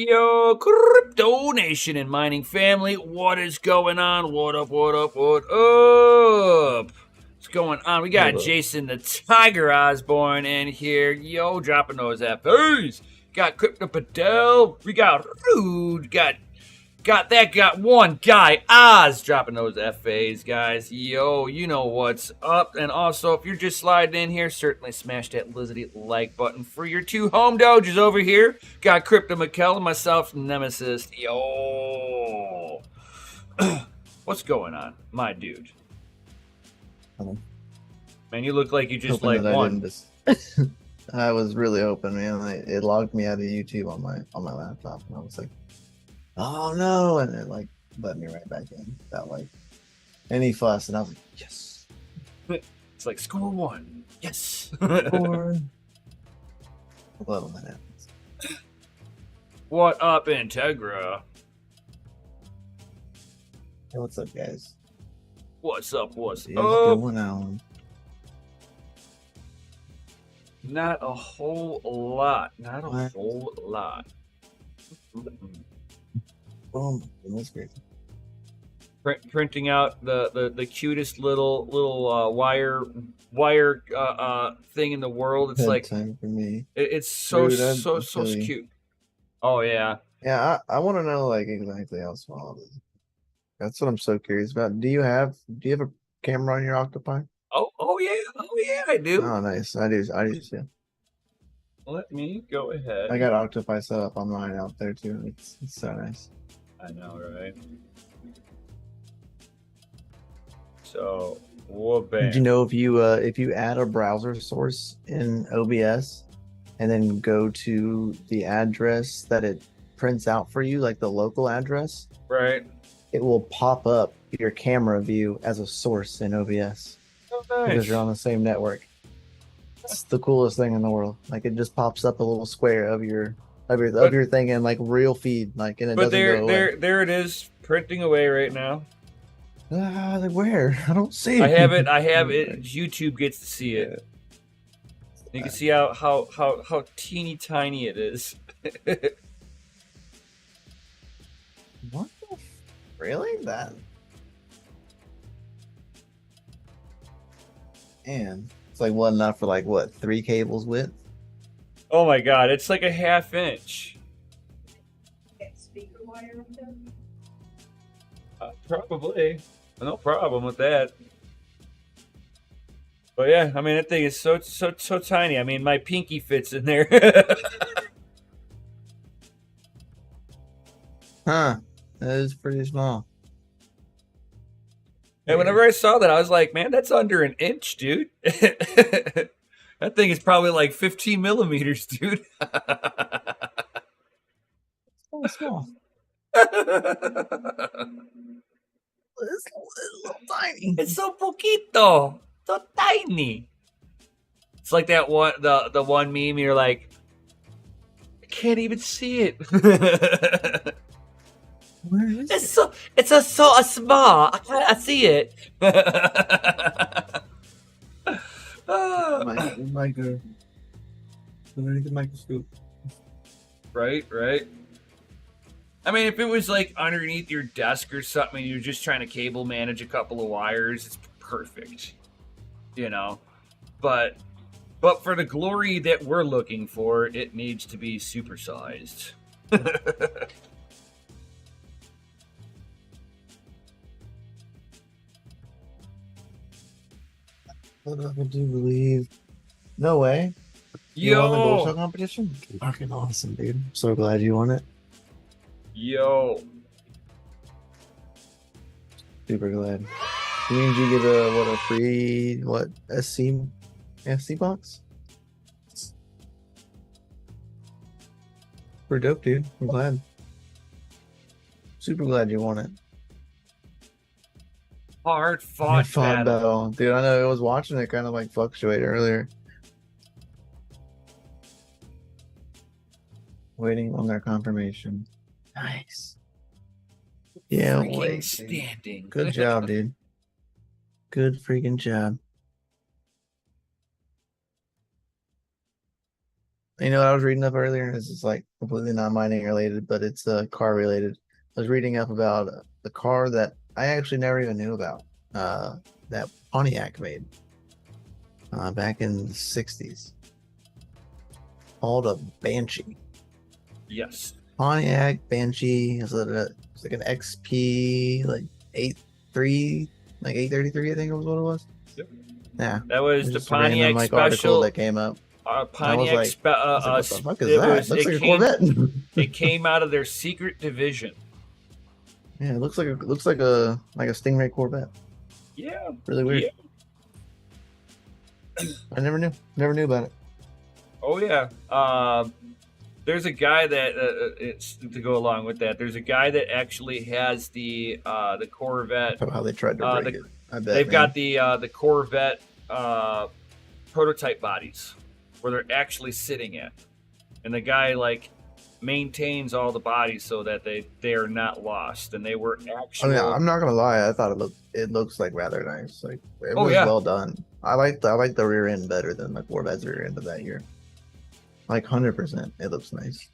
Yo, Crypto Nation and mining family, what is going on? What up, what up, what up? What's going on? We got Jason the Tiger Osborne in here. Yo, dropping those FAs. Got Crypto Padel. We got Rude. Got one guy, Oz, dropping those FAs, guys. Yo, you know what's up. And also, if you're just sliding in here, certainly smash that lizardy like button for your two home doges over here. Got Crypto McKell and myself, Nemesis. Yo. What's going on, my dude? Man, you look like you just like won. I was really hoping, man. It logged me out of YouTube on my laptop, and I was like, oh no, and it like let me right back in without like any fuss, and I was like, yes. It's like score one. Yes. Score. I love when that happens. What up, Integra? Hey, what's up, guys? What's up? What's up? Going on? Not a whole lot. Not a whole lot. That's great. Printing out the cutest little wire thing in the world. It's like time for me. It's so Dude, so cute. Oh yeah. Yeah, I want to know like exactly how small it is. That's what I'm so curious about. Do you have a camera on your Octopi? Oh yeah, I do. Oh nice. I do too. Let me go ahead. I got Octopi set up on mine out there too. It's so nice. I know, right? So, did you know if you add a browser source in OBS and then go to the address that it prints out for you, like the local address, right? It will pop up your camera view as a source in OBS. Oh, nice. Because you're on the same network. It's the coolest thing in the world. Like it just pops up a little square of your thing in like real feed, like, and it doesn't go away. There it is, printing away right now. Where? I don't see it. I have it. YouTube gets to see it. You can see how teeny tiny it is. What? Really? That? And it's like one enough for like what, 3 cables width? Oh my god, it's like a ½ inch. Speaker wire up there? Probably. No problem with that. But yeah, I mean that thing is so tiny. I mean my pinky fits in there. Huh. That is pretty small. And whenever I saw that, I was like, man, that's under an inch, dude. That thing is probably like 15 millimeters, dude. So small. It's so tiny. It's so poquito. So tiny. It's like that one, the one meme, you're like, I can't even see it. Where is it? It's so small. I can't see it. Microscope. Right. I mean, if it was like underneath your desk or something, and you're just trying to cable manage a couple of wires, it's perfect, you know. But for the glory that we're looking for, it needs to be supersized. I do believe. No way. You won the gold shell competition? Fucking awesome, dude. I'm so glad you won it. Yo. Super glad. Means you get a free SC box? Super dope, dude. I'm glad. Super glad you won it. Hard fought battle. Dude, I know I was watching it kind of like fluctuate earlier. Waiting on their confirmation. Nice. Yeah, wait. Standing. Good job, dude. Good freaking job. You know what I was reading up earlier? This is like completely not mining related, but it's car related. I was reading up about the car that I actually never even knew about. That Pontiac made back in the 60s, called a Banshee. Yes. Pontiac Banshee. It's like an XP, like 83, like 833, I think it was what it was. Yep. Yeah. That was It the just a random Pontiac like article special. that came up. And I was Pontiac like, what the fuck is it that? was Looks it like a came Corvette. it came out of their secret division. Yeah, it looks like a Stingray Corvette. Yeah. Really weird. Yeah. I never knew about it. Oh yeah. There's a guy that it's to go along with that. There's a guy that actually has the Corvette. How they tried to break it. I bet They've got the Corvette prototype bodies where they're actually sitting at, and the guy like maintains all the bodies so that they are not lost, and they were actual. I mean, I'm not gonna lie. I thought it looks like rather nice. Like it Oh, was yeah. well done. I like the rear end better than the Corvette's rear end of that year. Like 100%, it looks nice.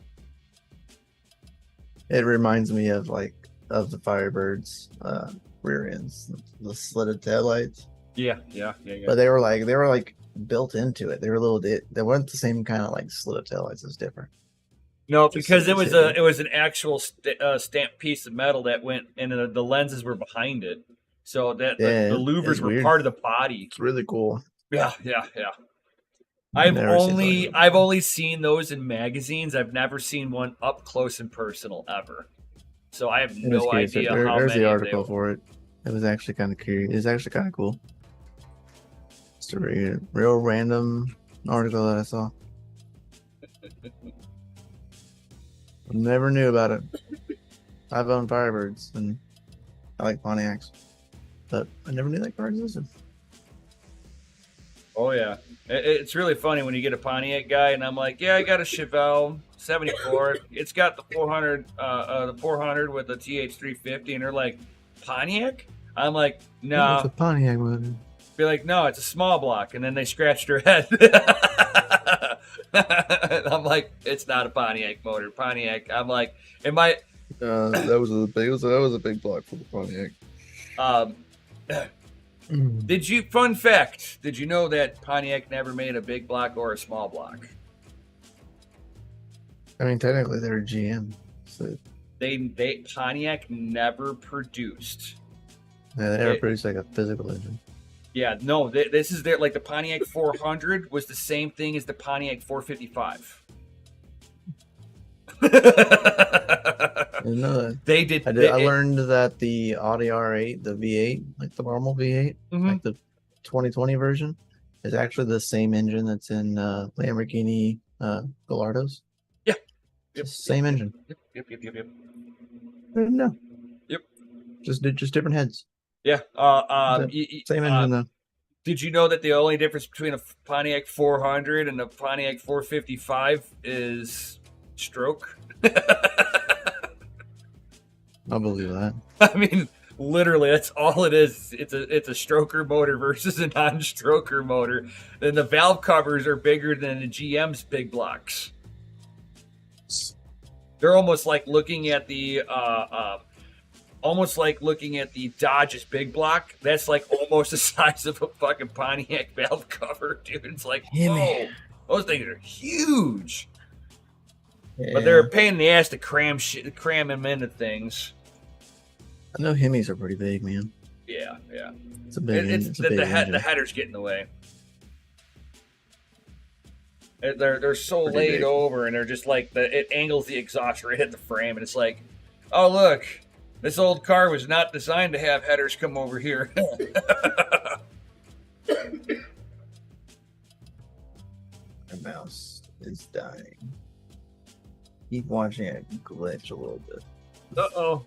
It reminds me of the Firebirds rear ends, the slitted taillights. Yeah. But they were like built into it. They were a little bit. They weren't the same kind of like slitted taillights. It's different. No, Just because so it was you see. it was an actual stamped piece of metal that went, and the lenses were behind it, so that Yeah, the louvers it's were weird. part of the body. It's really cool. Yeah. Never seen something I've only seen those in magazines. I've never seen one up close and personal ever. So I have It was no curious. idea how There's many the they article were. for it. It was actually kind of curious. It's actually kind of cool. It's a real random article that I saw. Never knew about it. I've owned Firebirds and I like Pontiacs, but I never knew that car existed. Oh yeah, it's really funny when you get a Pontiac guy, and I'm like, yeah, I got a Chevelle 74. It's got the 400 with the TH350, and they're like, Pontiac? I'm like, Yeah, it's no. a Pontiac motor. Be like, no, it's a small block, and then they scratched their head. I'm like, it's not a Pontiac motor. Pontiac. I'm like, That was a big block for the Pontiac. Fun fact, did you know that Pontiac never made a big block or a small block? I mean, technically they're GM, so Pontiac never produced. yeah, they never produced like a physical engine. Yeah, no, this is like the Pontiac 400 was the same thing as the Pontiac 455. I didn't know that. They did. I learned that the Audi R8, the V8, like the normal V8, like the 2020 version, is actually the same engine that's in Lamborghini Gallardos. Yeah. Same engine. Yep. I didn't know. Yep. Just different heads. Yeah. Same engine though. Did you know that the only difference between a Pontiac 400 and a Pontiac 455 is stroke? I believe that. I mean, literally, that's all it is. It's a stroker motor versus a non-stroker motor. Then the valve covers are bigger than the GM's big blocks. They're almost like looking at the Dodge's big block. That's like almost the size of a fucking Pontiac valve cover, dude. It's like, whoa, those things are huge. Yeah. But they're a pain in the ass to cram them into things. I know Hemis are pretty big, man. Yeah. It's a big. The headers get in the way. They're so pretty laid big. Over, and they're just like it angles the exhaust right at the frame, and it's like, oh look, this old car was not designed to have headers come over here. My mouse is dying. Keep watching it glitch a little bit. Uh-oh.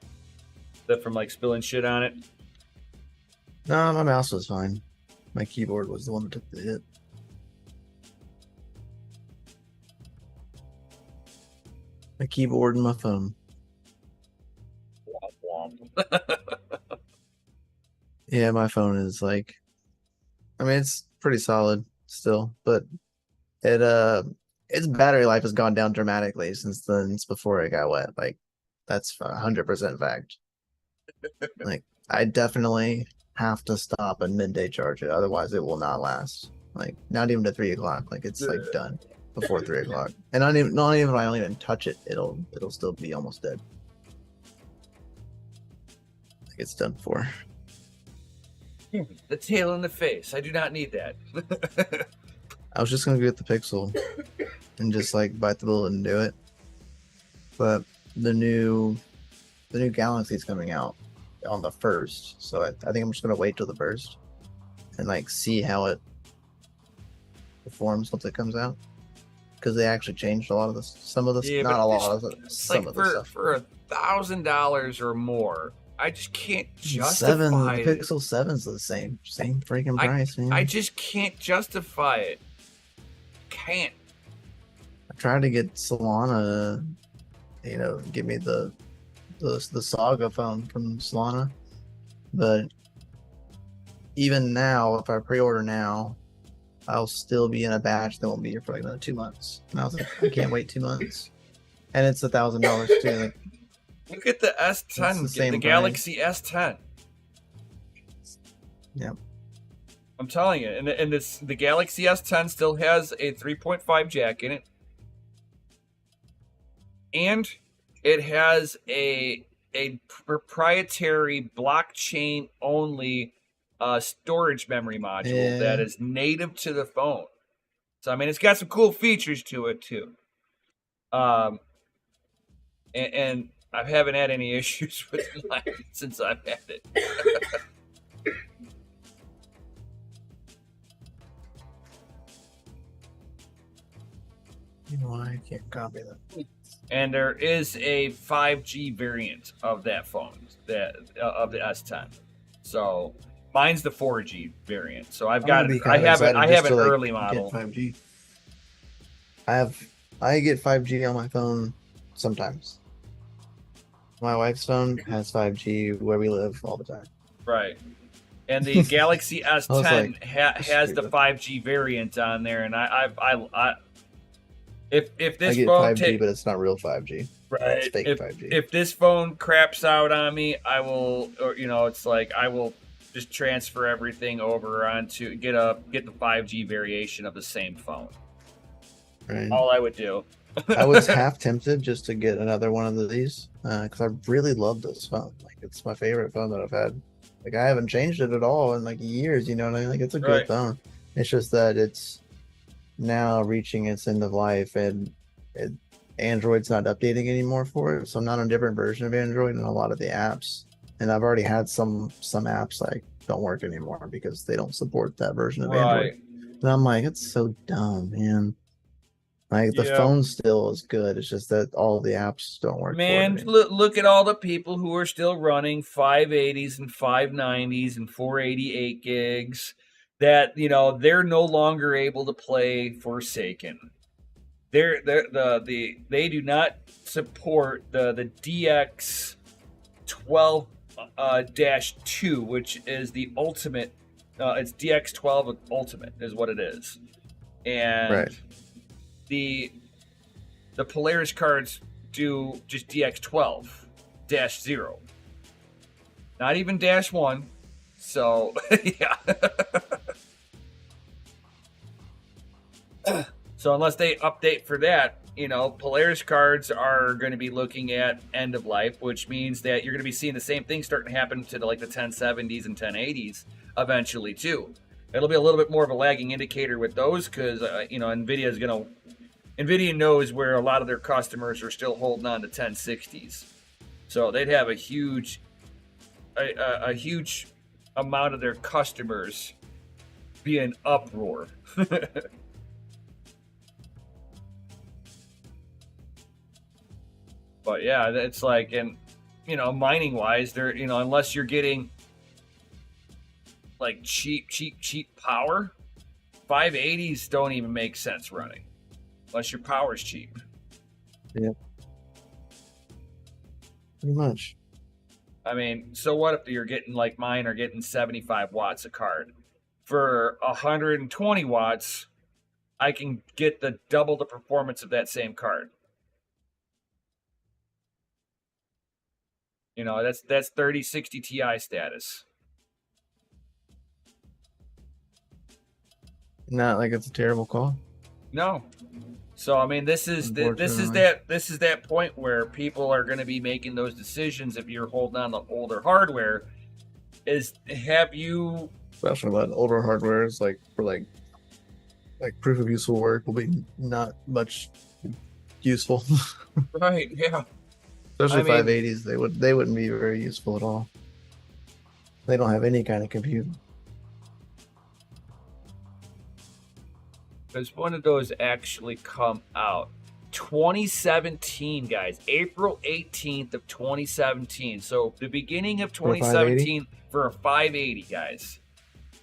Is that from like spilling shit on it? No, my mouse was fine. My keyboard was the one that took the hit. My keyboard and my phone. Yeah, my phone is like, I mean, it's pretty solid still, but it its battery life has gone down dramatically since before it got wet. Like that's 100% fact. Like I definitely have to stop and midday charge it, otherwise it will not last. Like not even to 3 o'clock. Like it's like done before 3 o'clock. And not even if I don't even touch it, it'll still be almost dead. Like it's done for. The tail in the face. I do not need that. I was just gonna get the Pixel and just like bite the bullet and do it. But the new Galaxy's coming out on the 1st, so I think I'm just gonna wait till the 1st and like see how it performs once it comes out, because they actually changed a lot of this, some of this, not a lot of it, some of the stuff. For $1,000 or more, I just can't justify the it. Pixel 7's the same freaking price, man. I just can't justify it. Can't. I tried to get Solana to, give me the Saga phone from Solana, but even now, if I pre-order now, I'll still be in a batch that won't be here for like another 2 months. And I was like, I can't wait 2 months, and it's $1,000 too. Like, look at the S10, the Galaxy S10. Yep. I'm telling you, and the Galaxy S10 still has a 3.5 jack in it, and it has a proprietary blockchain only storage memory module that is native to the phone. So I mean, it's got some cool features to it too. And I haven't had any issues with mine since I've had it. You know why I can't copy that? And there is a 5G variant of that phone, of the S10. So mine's the 4G variant. So I have an early model. 5G. I get 5G on my phone sometimes. My wife's phone has 5G where we live all the time. Right. And the Galaxy S10 has the 5G variant on there, and if this I get phone 5G, but it's not real 5G. Right. It's fake 5G. If this phone craps out on me, I will, it's like I will just transfer everything over onto get the 5G variation of the same phone. Right. All I would do. I was half tempted just to get another one of these because I really love this phone. Like it's my favorite phone that I've had. Like I haven't changed it at all in like years. You know what I mean? Like it's a good phone. It's just that it's now reaching its end of life, and Android's not updating anymore for it. So I'm not on a different version of Android, and a lot of the apps, and I've already had some apps like don't work anymore because they don't support that version of Android. And I'm like, it's so dumb, man. Like the phone still is good. It's just that all the apps don't work. Man, look at all the people who are still running 580s and 590s and 488 gigs. That they're no longer able to play Forsaken. They do not support the DX 12-2, which is the ultimate. It's DX12 Ultimate is what it is, and the Polaris cards do just DX12-0, not even -1. So yeah. So unless they update for that, Polaris cards are going to be looking at end of life, which means that you're going to be seeing the same thing starting to happen to the 1070s and 1080s eventually too. It'll be a little bit more of a lagging indicator with those because Nvidia knows where a lot of their customers are still holding on to 1060s, so they'd have a huge amount of their customers be in uproar. But yeah, it's like, and mining wise, they're unless you're getting like cheap power, 580s don't even make sense running unless your power's cheap. Yeah, pretty much. I mean, so what if you're getting like mine are getting 75 watts a card? For 120 watts, I can get the double the performance of that same card. You know, that's 3060 Ti status. Not like it's a terrible call. No. So I mean, this is that point where people are going to be making those decisions. If you're holding on to older hardware, have you, especially that older hardware is like for like proof of useful work will be not much useful. right? Yeah. Especially 580s, they wouldn't be very useful at all. They don't have any kind of compute. Because one of those actually come out 2017, guys, April 18th of 2017. So the beginning of 2017 for a 580, guys.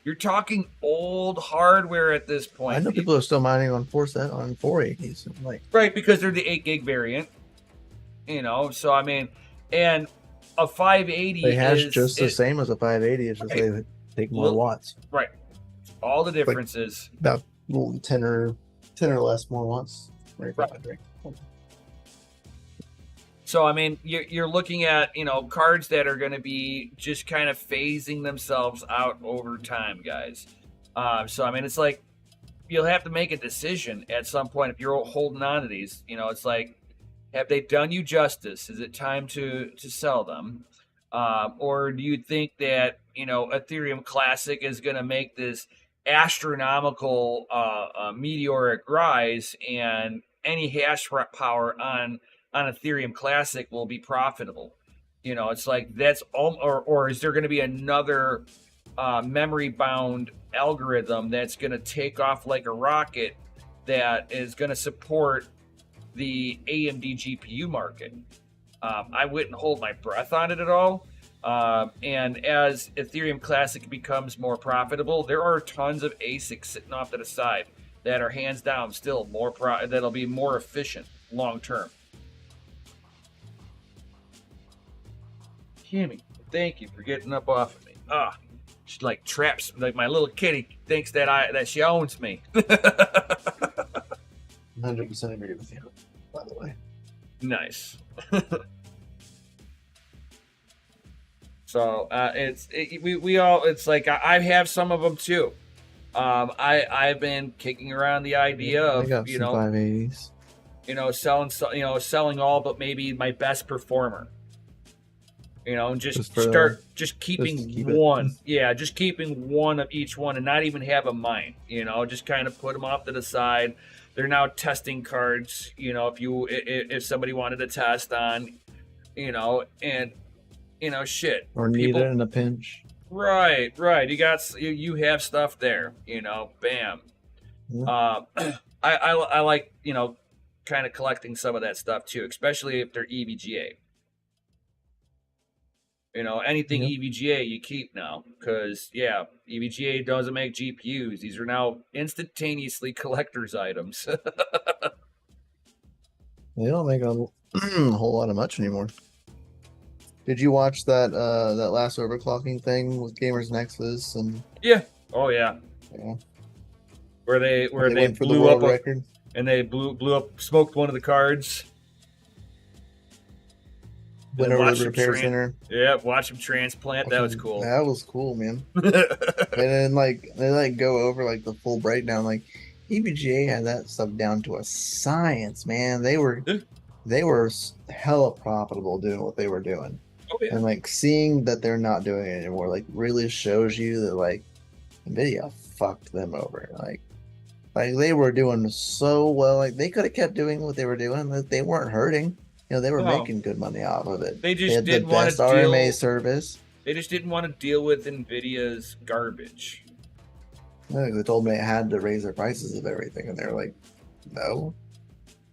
You're talking old hardware at this point. I know people are still mining on 480s, like right, because they're the 8 gig variant. You know, so I mean, and a 580 they hash just the same as a 580. It's just they take more watts. Right. All the differences. Like about 10 or less more watts. Right. So I mean, you're looking at, you know, cards that are going to be just kind of phasing themselves out over time, guys. So I mean, it's like you'll have to make a decision at some point if you're holding on to these. You know, it's like, have they done you justice? Is it time to sell them? Or do you think that, you know, Ethereum Classic is going to make this astronomical meteoric rise, and any hash power on Ethereum Classic will be profitable? You know, it's like that's all, or is there going to be another memory bound algorithm that's going to take off like a rocket that is going to support the AMD GPU market? I wouldn't hold my breath on it at all. And as Ethereum Classic becomes more profitable, there are tons of ASICs sitting off to the side that are hands down still more that'll be more efficient long term. Kimmy, thank you for getting up off of me. She like traps, like my little kitty thinks that she owns me. 100% agree with you, by the way. Nice. So it's like I have some of them too. I've been kicking around the idea of 580s. Selling all but maybe my best performer. And just keeping one. Yeah, just keeping one of each one and not even have a mine. Just kind of put them off to the side. They're now testing cards. If somebody wanted to test on, and shit. Or need it in a pinch. Right. You have stuff there. Bam. Yeah. I like kind of collecting some of that stuff too, especially if they're EVGA. Anything EVGA you keep now, because EVGA doesn't make GPUs. These are now instantaneously collector's items. They don't make a whole lot of much anymore. Did you watch that last overclocking thing with Gamers Nexus and? Yeah. Oh yeah. Yeah. Where they blew up record, and they blew up, smoked one of the cards. Went over to the repair center. Yeah, watch him transplant. That was cool. That was cool, man. And then they go over like the full breakdown. Like EVGA had that stuff down to a science, man. They were hella profitable doing what they were doing. Oh, yeah. And like seeing that they're not doing it anymore, like really shows you that like NVIDIA fucked them over. Like they were doing so well. Like they could have kept doing what they were doing. They weren't hurting. They were making good money off of it. They just didn't want to RMA service. They just didn't want to deal with NVIDIA's garbage. They told me it had to raise their prices of everything, and they're like, "No,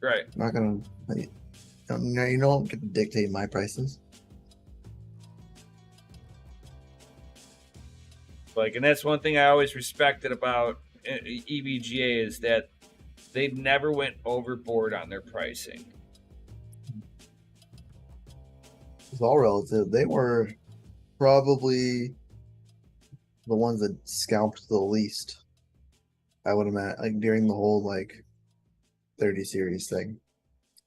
right, I'm not gonna. You don't get to dictate my prices." And that's one thing I always respected about EVGA is that they never went overboard on their pricing. It's all relative. They were probably the ones that scalped the least I would imagine, like during the whole like 30 series thing,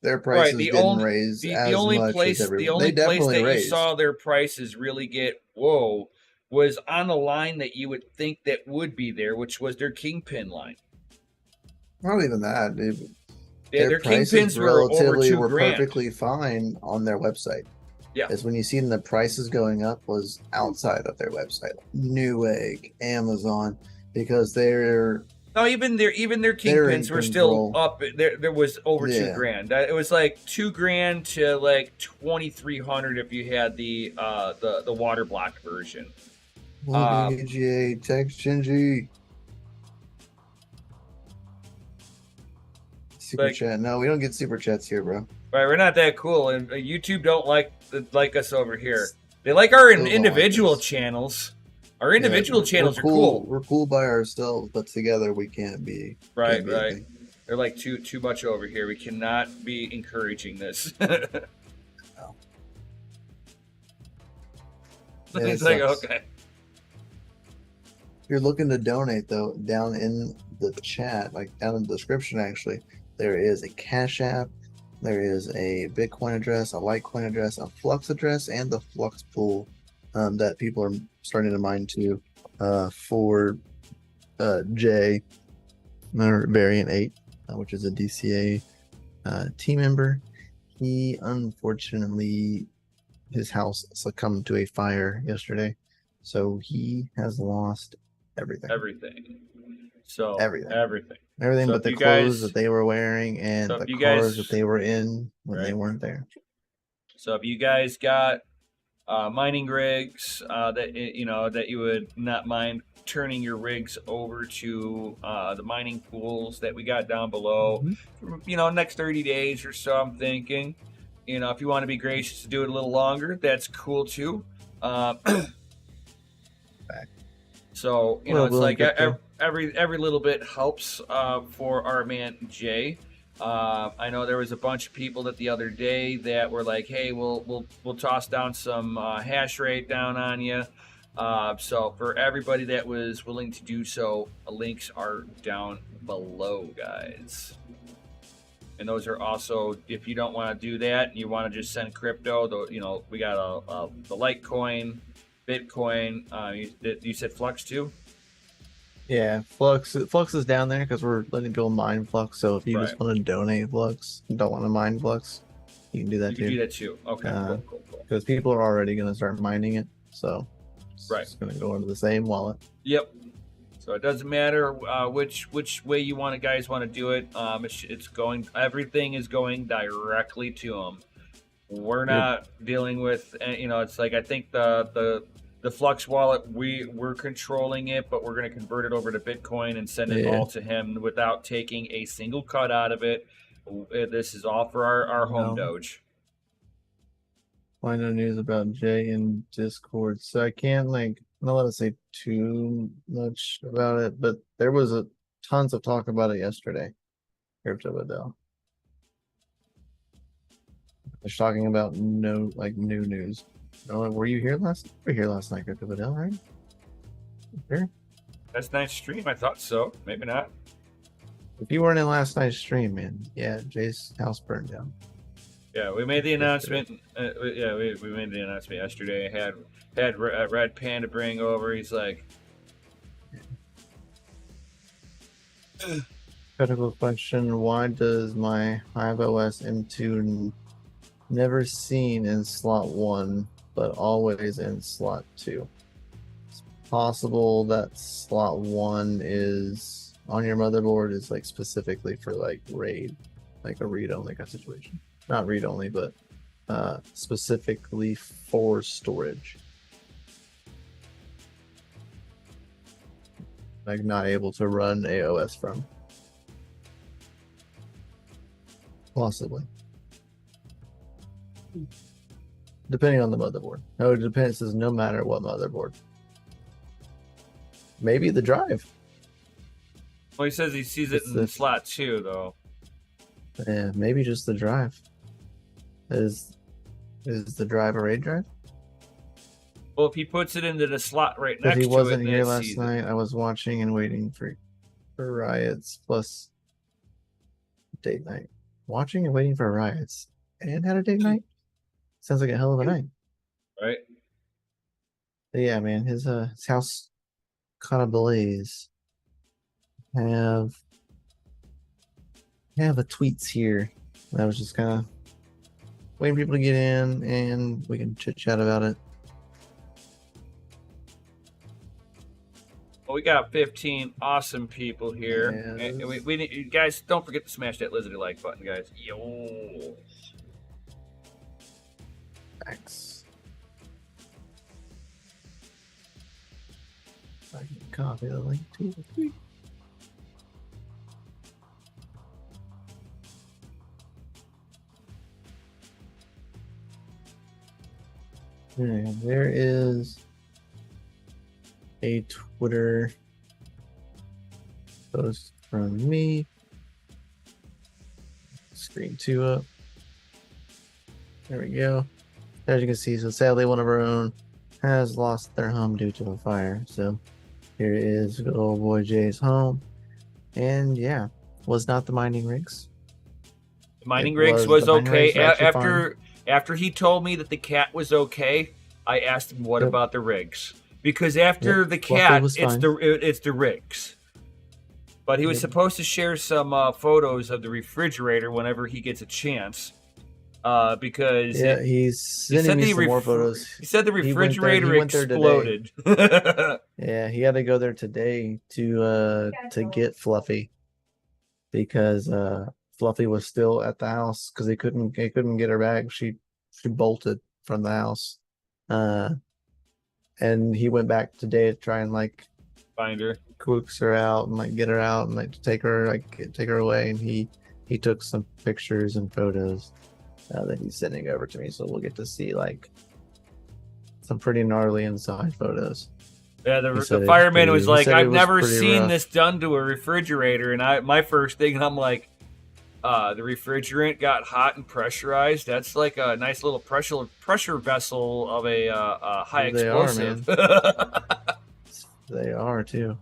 their Right. prices didn't raise The as only much as place the everyone. They only place definitely that you raised. saw their prices really get whoa was on the line that you would think that would be there, which was their Kingpin line. Not even that. Yeah, Their their prices Kingpins were over relatively were $2,000. perfectly fine on their website. Yeah. Is when you see the prices going up was outside of their website, Newegg, Amazon, because they're No, even their they're in Kingpins were still control. up. There was over Yeah. $2,000. It was like $2,000 to like 2,300 if you had the water block version. DCA, text Shinji. Super Like- chat. No, we don't get super chats here, bro. Right, we're not that cool, and YouTube don't like us over here. They like our Still don't individual like us. channels. Our individual Yeah, channels we're are cool. We're cool by ourselves, but together we can't be. Right, can't be a right. thing. They're like too much over here. We cannot be encouraging this. No. Yeah, It's it like sucks. okay. If you're looking to donate, though, down in the chat, like down in the description, actually, there is a Cash App, there is a Bitcoin address, a Litecoin address, a Flux address, and the Flux pool that people are starting to mine to for Jay, or Variant 8, which is a DCA team member. He unfortunately, his house succumbed to a fire yesterday, so he has lost everything. So Everything. So but if the you clothes guys- that they were wearing and so if the you cars guys- that they were in when they Right. weren't there. So if you guys got mining rigs that you would not mind turning your rigs over to the mining pools that we got down below, next 30 days or so, I'm thinking. If you want to be gracious to do it a little longer, that's cool too. So it's like every little bit helps for our man Jay. I know there was a bunch of people that the other day that were like, "Hey, we'll toss down some hash rate down on you." So for everybody that was willing to do so, links are down below, guys. And those are also, if you don't want to do that and you want to just send crypto, we got the Litecoin, Bitcoin. You said Flux too? Yeah, Flux is down there because we're letting people mine Flux. So if you just Right. want to donate Flux and don't want to mine Flux, you can do that You too. can do that too. Okay, cool. Because people are already going to start mining it, so Right. it's going to go into the same wallet. Yep. So it doesn't matter which way you guys want to do it. It's going. Everything is going directly to them. We're not dealing with. It's like I think the Flux wallet, we're controlling it, but we're going to convert it over to Bitcoin and send it all to him without taking a single cut out of it. This is all for our home Doge. Find out news about Jay in Discord. So I can't not let us say too much about it, but there was tons of talk about it yesterday. Crypto Adele. They're talking about new news. Oh, were you here last? You were here last night, Crypto Adele, right? Here. That's night's stream. I thought so. Maybe not. If you weren't in last night's stream, man, yeah, Jay's house burned down. Yeah, we made the announcement. We made the announcement yesterday. I had Red Panda bring over. He's like, Critical question: why does my HiveOS M2 never seen in slot 1, but always in slot 2? It's possible that slot 1 is on your motherboard is specifically for RAID, a read-only kind of situation. Not read-only, but specifically for storage. Not able to run AOS from. Possibly. Depending on the motherboard. No, it depends. It says no matter what motherboard. Maybe the drive. well, he says he sees it in slot 2, though. Yeah, maybe just the drive. Is the drive a RAID drive? Well, if he puts it into the slot right But next he to it, wasn't then here it last sees night. I was watching and waiting for. for riots plus date night. Watching and waiting for riots and had a date night. Sounds like a hell of a night. Right. But yeah, man, his house caught ablaze. Have the tweets here. I was just kind of waiting for people to get in, and we can chit chat about it. Well, we got 15 awesome people here. Yes. And we need, you guys, don't forget to smash that lizardy like button, guys. Yo. Thanks. I can copy the link to the tweet. Yeah, there is a Twitter post from me. Screen 2 up. There we go. As you can see, so sadly one of our own has lost their home due to a fire. So here is good old boy Jay's home. And yeah, was not the mining rigs. The mining rigs was the mining okay. rigs were actually After he told me that the cat was okay, I asked him what Yep. about the rigs, because after Yep. the Fluffy cat, was it's fine. the rigs. But he was Yep. supposed to share some photos of the refrigerator whenever he gets a chance, because Yeah, he's sending me some more photos. He said the He went there- refrigerator he went there today. exploded. Yeah, he had to go there today to get Fluffy because Fluffy was still at the house because they couldn't get her back. She bolted from the house. And he went back today to try and like Find her. coax her out and like get her out and like take her away, and he took some pictures and photos that he's sending over to me, so we'll get to see like some pretty gnarly inside photos. Yeah, He the said it was fireman pretty- was he like, said it I've was never pretty seen rough. this done to a refrigerator. And my first thing, I'm like, the refrigerant got hot and pressurized. That's like a nice little pressure vessel of a high They are, explosive. They are too.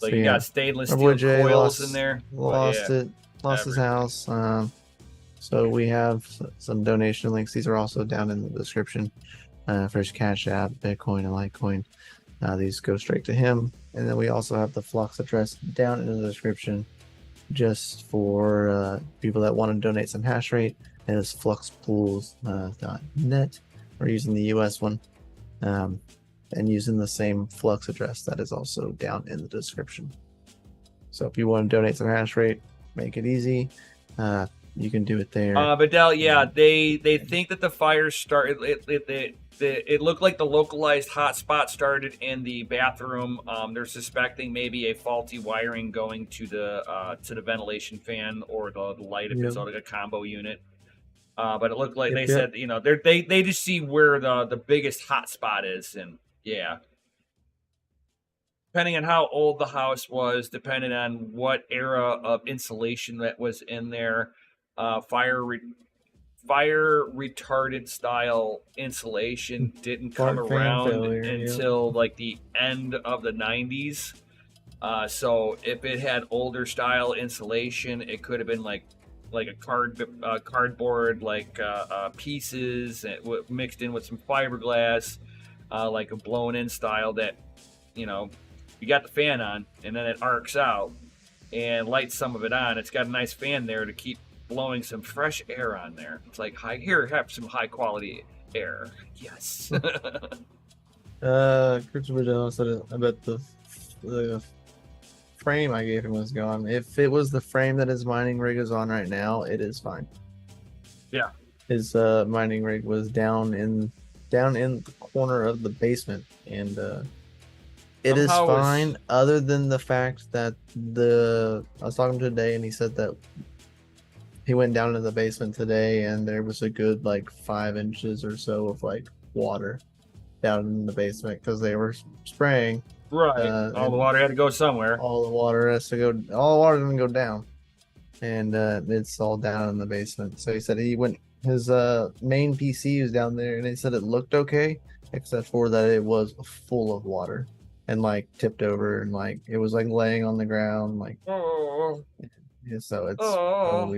Like So, you yeah. got stainless Our boy steel Jay coils lost- in there. Lost But yeah, it. Lost his everything. house. So we have some donation links. These are also down in the description for his CashApp, Bitcoin, and Litecoin. These go straight to him. And then we also have the Flux address down in the description just for people that want to donate some hash rate. It is fluxpools.net. We're using the US one. And using the same Flux address that is also down in the description. So if you want to donate some hash rate, make it easy. You can do it there. But Del, yeah, they think that the fire started. It looked like the localized hotspot started in the bathroom. They're suspecting maybe a faulty wiring going to the ventilation fan or the light if it's Yep. like a combo unit. But it looked like Yep, they yep. said, you know, they just see where the biggest hotspot is, and yeah. Depending on how old the house was, depending on what era of insulation that was in there, fire retardant style insulation didn't come Fart fan around failure, yeah. until like the end of the 90s. So if it had older style insulation, it could have been like a cardboard pieces mixed in with some fiberglass, like a blown in style that, you know, you got the fan on and then it arcs out and lights some of it on. It's got a nice fan there to keep blowing some fresh air on there. It's like, have some high quality air. Yes. Christopher said I bet the frame I gave him was gone. If it was the frame that his mining rig is on right now, it is fine. Yeah. His mining rig was down in the corner of the basement, and it is Somehow fine. Other than the fact that I was talking to him today, and he said that he went down into the basement today, and there was a good like 5 inches or so of like water down in the basement because they were spraying. Right. All the water had to go somewhere. All the water has to go. All the water doesn't go down, and it's all down in the basement. So he said he went. His main PC was down there, and he said it looked okay, except for that it was full of water. and like tipped over, and like it was like laying on the ground, like Oh, yeah, so it's oh,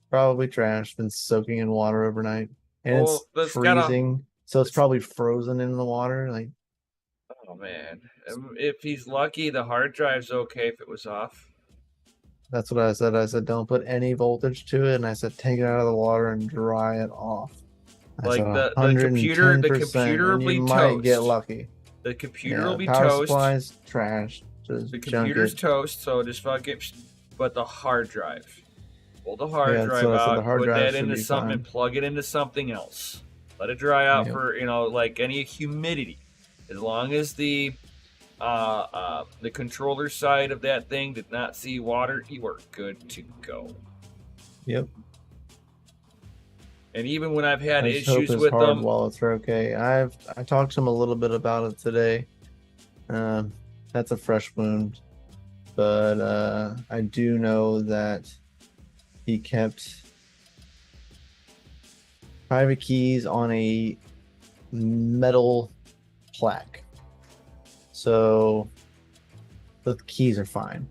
probably trash, been soaking in water overnight, and oh, it's that's gotta. freezing, so it's It's, probably frozen in the water. Like oh man, if he's lucky, the hard drive's okay if it was off. that's what I said. I said don't put any voltage to it, and I said take it out of the water and dry it off. I said Like the computer, the 110%, computer will and you be might get toast. lucky. The computer will Yeah, be power toast. supplies trash. Just The junk computer's it. toast, so just fuck it. But the hard drive, pull the hard Yeah, so drive I said the out, hard put drive that should into be something, fine. and plug it into something else. Let it dry out Yep. for like any humidity. As long as the controller side of that thing did not see water, you are good to go. Yep. And even when I've had I just hope issues his with hard them, wallets are okay. I talked to him a little bit about it today. That's a fresh wound, but I do know that he kept private keys on a metal plaque, so the keys are fine.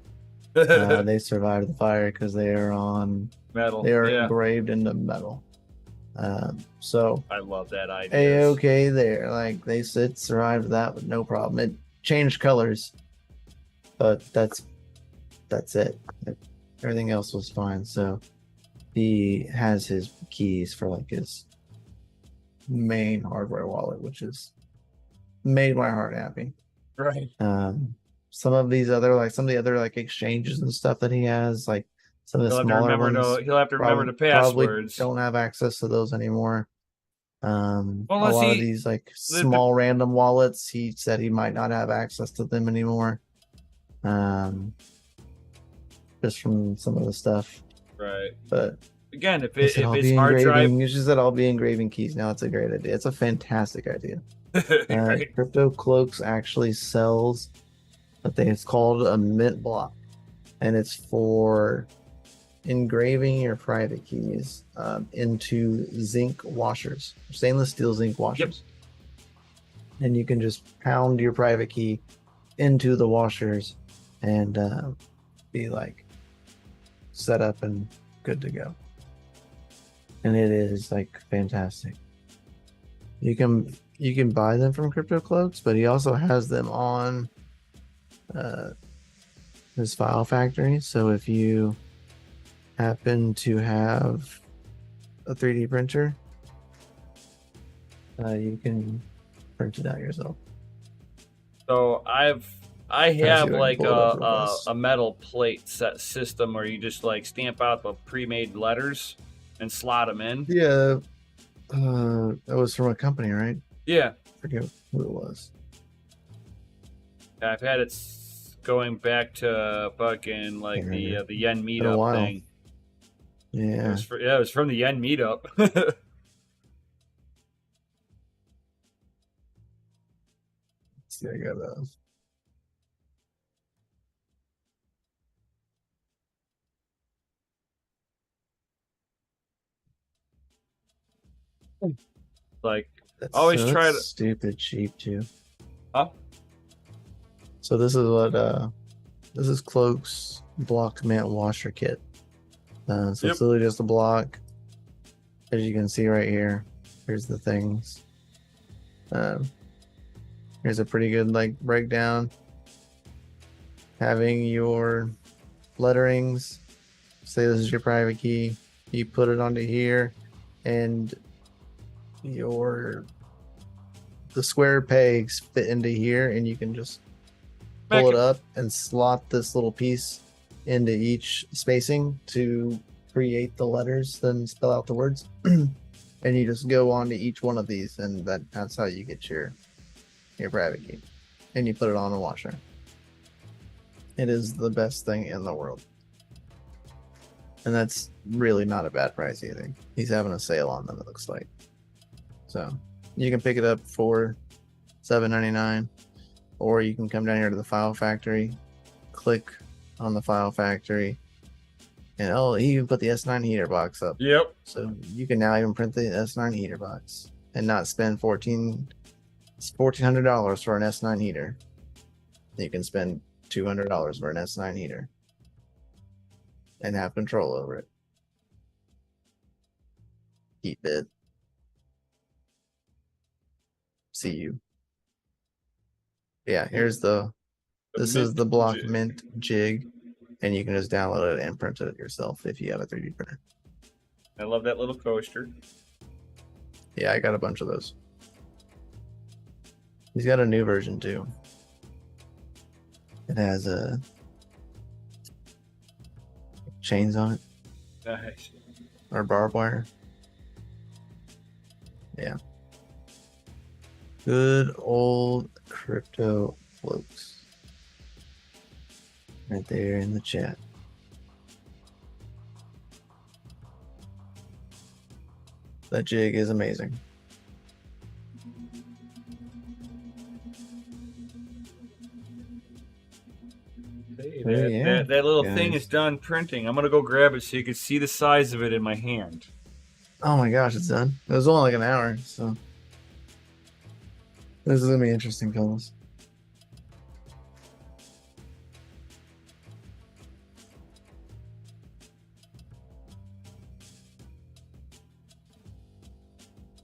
They survived the fire because they are metal, yeah, engraved into metal. So I love that idea. okay there. Like they said, survived that with no problem. It changed colors, but that's it. Everything else was fine. So he has his keys for like his main hardware wallet, which has made my heart happy. Right. Some of the other like exchanges and stuff that he has, like some of the smaller ones, He'll have to remember the probably passwords. don't have access to those anymore. A Unless lot of these like small random wallets, he said he might not have access to them anymore. Just from some of the stuff. Right. But again, if it's hard drive, you just said I'll be engraving keys now. It's a great idea. It's a fantastic idea. right. Crypto Cloaks actually sells a thing. It's called a mint block, and it's for engraving your private keys into zinc washers, stainless steel zinc washers. Yep. And you can just pound your private key into the washers and be like set up and good to go. And it is like fantastic. You can buy them from Crypto Cloaks, but he also has them on his file factory. So if you happen to have a 3D printer, you can print it out yourself. So I have like a metal plate set system where you just like stamp out the pre-made letters and slot them in. Yeah, that was from a company, right? Yeah, I forget who it was. I've had it going back to fucking like the Yen meetup thing. Yeah, it was from the Yen meetup. See, I got those. Like always try to stupid cheap too. Huh? So this is what this is Cloak's block mint washer kit. So it's literally just a block. As you can see right here, here's the things. Here's a pretty good like breakdown. Having your letterings, say this is your private key, you put it onto here, and the square pegs fit into here, and you can just pull it up and slot this little piece into each spacing to create the letters, then spell out the words. And you just go on to each one of these, and that's how you get your private key. And you put it on a washer. It is the best thing in the world. And that's really not a bad price either. He's having a sale on them, it looks like. So you can pick it up for $7.99, or you can come down here to the file factory, click on the file factory, and he even put the S9 heater box up. Yep. So you can now even print the S9 heater box and not spend $1,400 for an S9 heater. You can spend $200 for an S9 heater and have control over it. Heat bit. See you. Yeah, here's this is the block mint jig, and you can just download it and print it yourself if you have a 3D printer. I love that little coaster. Yeah, I got a bunch of those. He's got a new version too. It has chains on it. Nice. Or barbed wire. Yeah. Good old crypto FLUX. Right there in the chat. That jig is amazing. Hey, that little thing is done printing. I'm gonna go grab it so you can see the size of it in my hand. Oh my gosh, it's done. It was only like an hour, so this is gonna be interesting, fellas.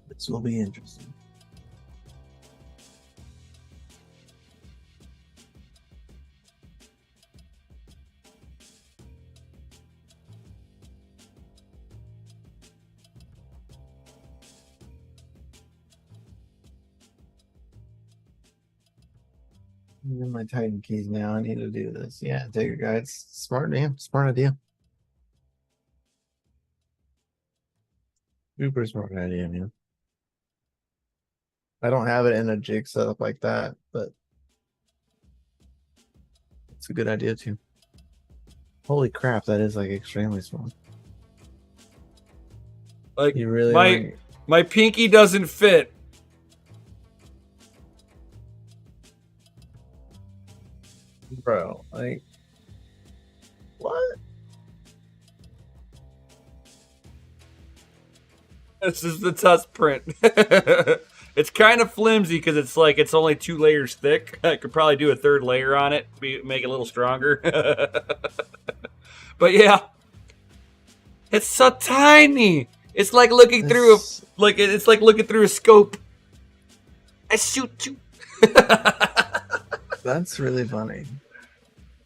This will be interesting. I'm in my Titan keys now. I need to do this. Yeah, take your guides. Smart, man. Smart idea. Super smart idea, man. I don't have it in a jig setup like that, but it's a good idea too. Holy crap, that is like extremely small. Like you really my pinky doesn't fit. Bro, like what? This is the test print. It's kind of flimsy because it's only 2 layers thick. I could probably do a 3rd layer on it, make it a little stronger. But yeah, it's so tiny. It's like looking through it's like looking through a scope. I shoot you. That's really funny.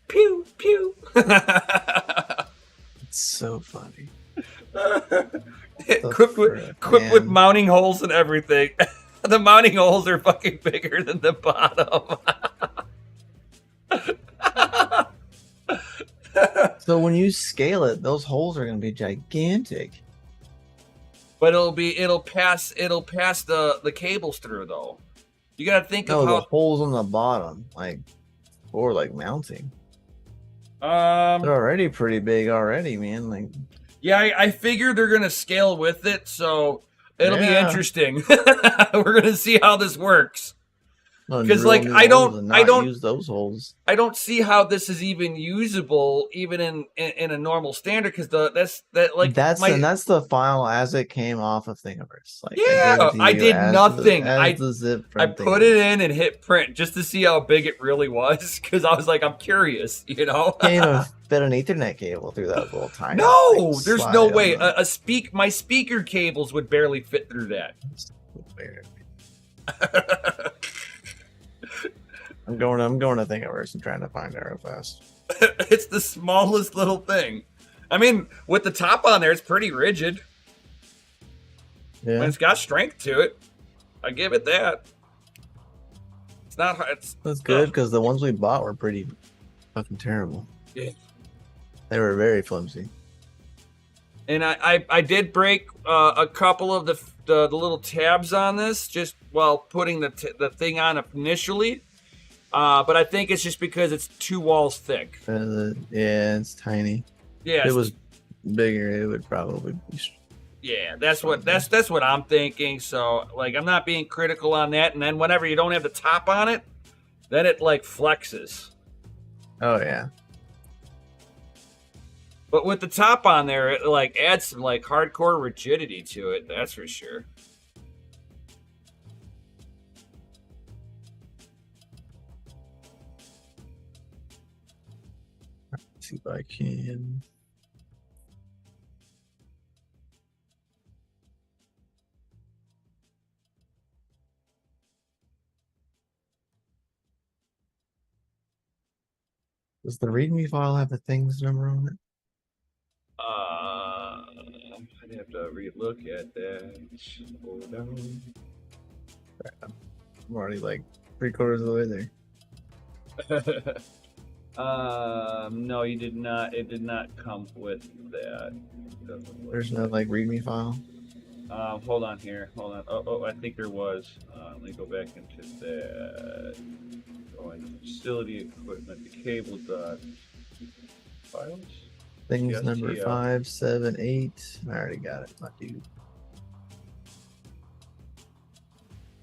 Pew pew. It's so funny. Equipped with mounting holes and everything. The mounting holes are fucking bigger than the bottom. So when you scale it, those holes are going to be gigantic. But it'll pass the cables through though. You got to think of how the holes on the bottom, like for like mounting. They're already pretty big already, man. Like, yeah, I figure they're gonna scale with it, so it'll be interesting. We're gonna see how this works. Because like I don't use those holes. I don't see how this is even usable, even in a normal standard. Because that's the file as it came off of Thingiverse. Like, yeah, I did nothing. I put it in and hit print just to see how big it really was. Because I was like, I'm curious, you know. Can't even fit an Ethernet cable through that little tiny. No, there's no way. My speaker cables would barely fit through that. I'm going to Thingiverse and trying to find it real fast. It's the smallest little thing. I mean, with the top on there, it's pretty rigid. Yeah, and it's got strength to it. I give it that. It's not hard. That's good because the ones we bought were pretty fucking terrible. Yeah, they were very flimsy. And I did break a couple of the little tabs on this just while putting the thing on initially. But I think it's just because it's 2 walls thick. Yeah, it's tiny. Yeah, if it was bigger, it would probably be. Yeah, that's what I'm thinking. So like, I'm not being critical on that. And then whenever you don't have the top on it, then it like flexes. Oh yeah. But with the top on there, it like adds some like hardcore rigidity to it. That's for sure. I can. Does the README file have the things number on it? I'd have to re-look at that. Hold on. I'm already like 3/4 of the way there. No, you did not. It did not come with that. There's no like README file. Hold on here. Hold on. Oh, I think there was. Let me go back into that. Go into facility equipment, the cable dot files. Things Yes, number yeah. 5, 7, 8. I already got it, my dude.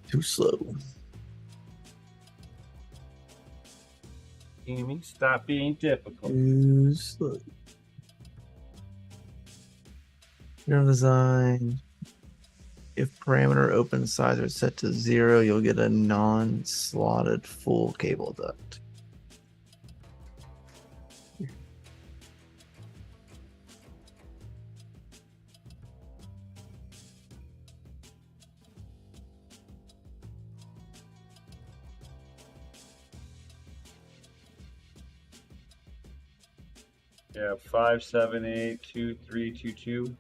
Too slow. Amy, stop being difficult. Too slow. General design. If parameter open size are set to 0, you'll get a non-slotted full cable duct. Yeah, 5782322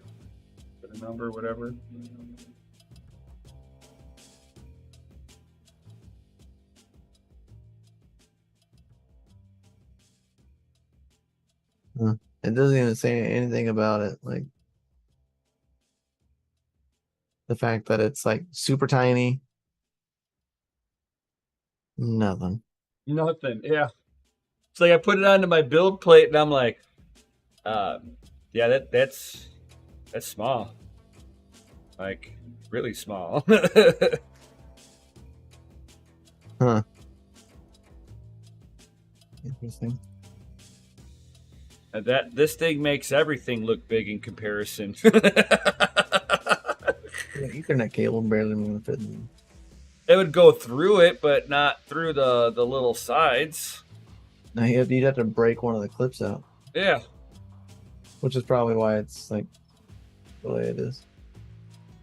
for the number, whatever. It doesn't even say anything about it, like the fact that it's like super tiny. Nothing. Nothing. Yeah. It's like I put it onto my build plate and I'm like, yeah, that's small. Like really small. Huh. Interesting. This thing makes everything look big in comparison. Yeah, Ethernet cable barely even fit in. It would go through it, but not through the little sides. Now you'd have to break one of the clips out, Yeah. which is probably why it's like the way it is.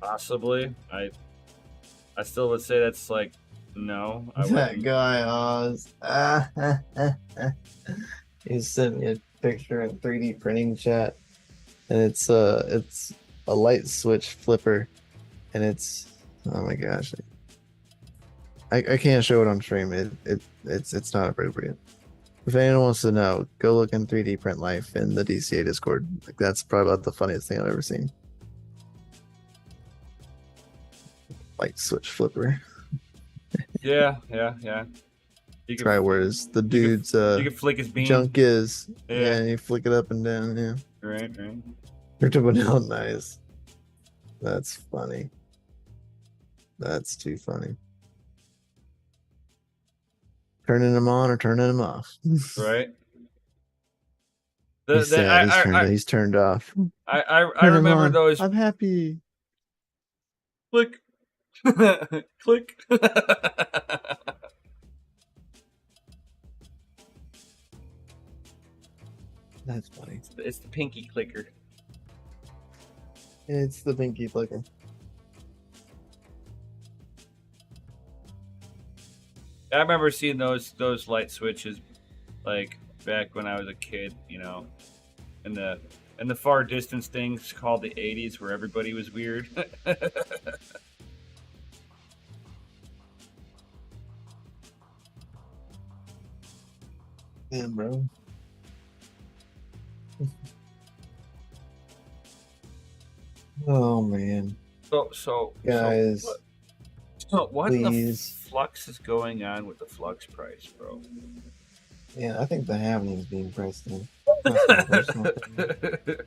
Possibly. I still would say that's like no. I That wouldn't. guy Oz. He sent me a picture in 3D printing chat, and it's a light switch flipper, and it's, oh my gosh, I can't show it on stream. It's not appropriate. If anyone wants to know, go look in 3D Print Life in the DCA Discord. Like, that's probably about the funniest thing I've ever seen. Light switch flipper. Yeah. You Try where the dude's you can flick his beam. junk is. Yeah. Yeah, and you flick it up and down. Yeah. Right. You're doing out nice. That's funny. That's too funny. Turning them on or turning them off. Right. He's sad. He's turned off. I Turn 'em remember on. those. I'm happy. Click. Click. That's funny. It's the pinky clicker. It's the pinky flicker. I remember seeing those light switches, like back when I was a kid. You know, in the far distance things called the '80s, where everybody was weird. Damn, bro. Oh man. So Guys, what the please. flux is going on with the flux price, bro? Yeah, I think the halving is being priced in. That's my personal opinion.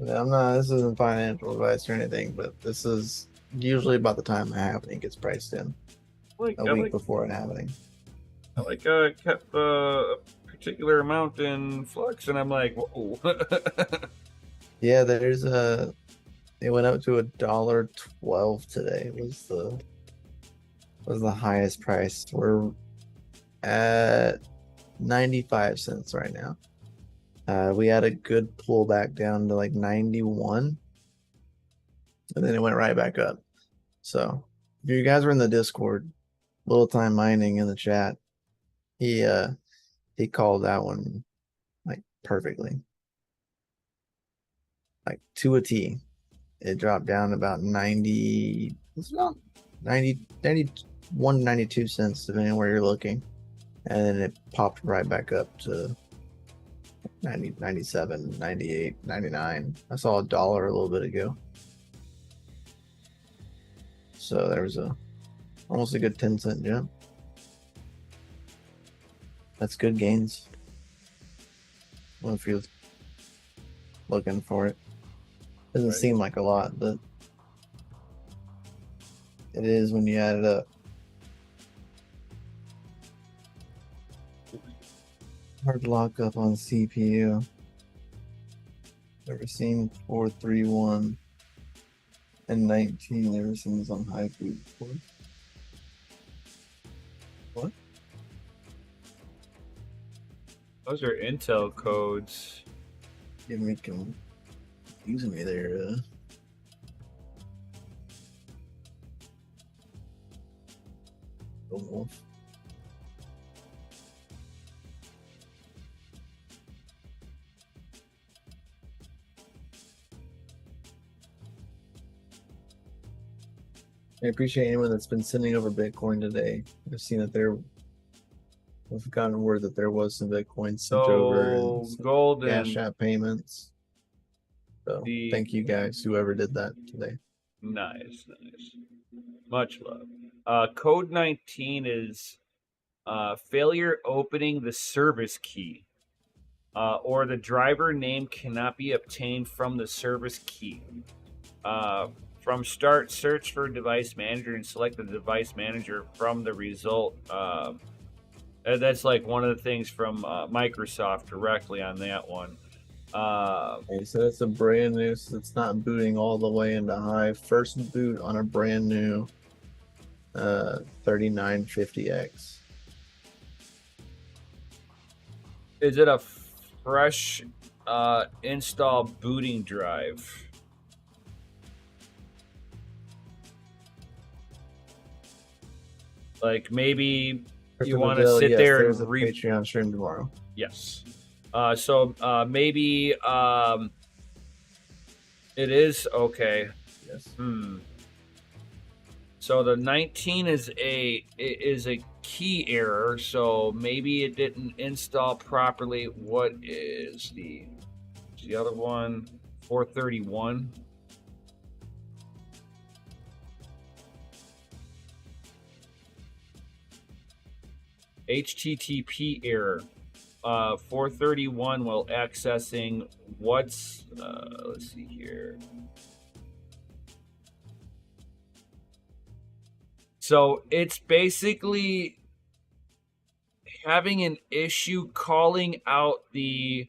I'm not. This isn't financial advice or anything, but this is usually about the time a halving gets priced in, a week before an halving. I kept a particular amount in flux, and I'm like, whoa. Yeah, there's a. It went up to $1.12 today. Was the highest price. We're at 95 cents right now. We had a good pullback down to like 91, and then it went right back up. So if you guys were in the Discord, Little Time Mining in the chat, he called that one like perfectly, like to a T. It dropped down about 90, it's about 90, 91, 92 cents, depending on where you're looking. And then it popped right back up to 90, 97, 98, 99. I saw $1 a little bit ago. So there was almost a good 10-cent jump. That's good gains. Well, if you're looking for it. Doesn't seem like a lot, but it is when you add it up. Hard lock up on CPU. Never seen 431 and 19. Never seen this on high food before. What? Those are Intel codes. Give me confusing me there. Wolf. I appreciate anyone that's been sending over Bitcoin today. I've seen that we've gotten word that there was some Bitcoin sent over and some golden CashApp payments. So thank you guys, whoever did that today. Nice. Much love. Code 19 is failure opening the service key. Or the driver name cannot be obtained from the service key. From start, search for device manager and select the device manager from the result. That's like one of the things from Microsoft directly on that one. Okay, so it's a brand new, so it's not booting all the way into high. First boot on a brand new 3950X. Is it a fresh install booting drive? Like maybe you want to sit there there's and a Patreon stream tomorrow. Yes. So maybe it is okay. Yes. So the 19 is a key error. So maybe it didn't install properly. What is the other one? 431. HTTP error. 431 while accessing what's let's see here. So it's basically having an issue calling out it's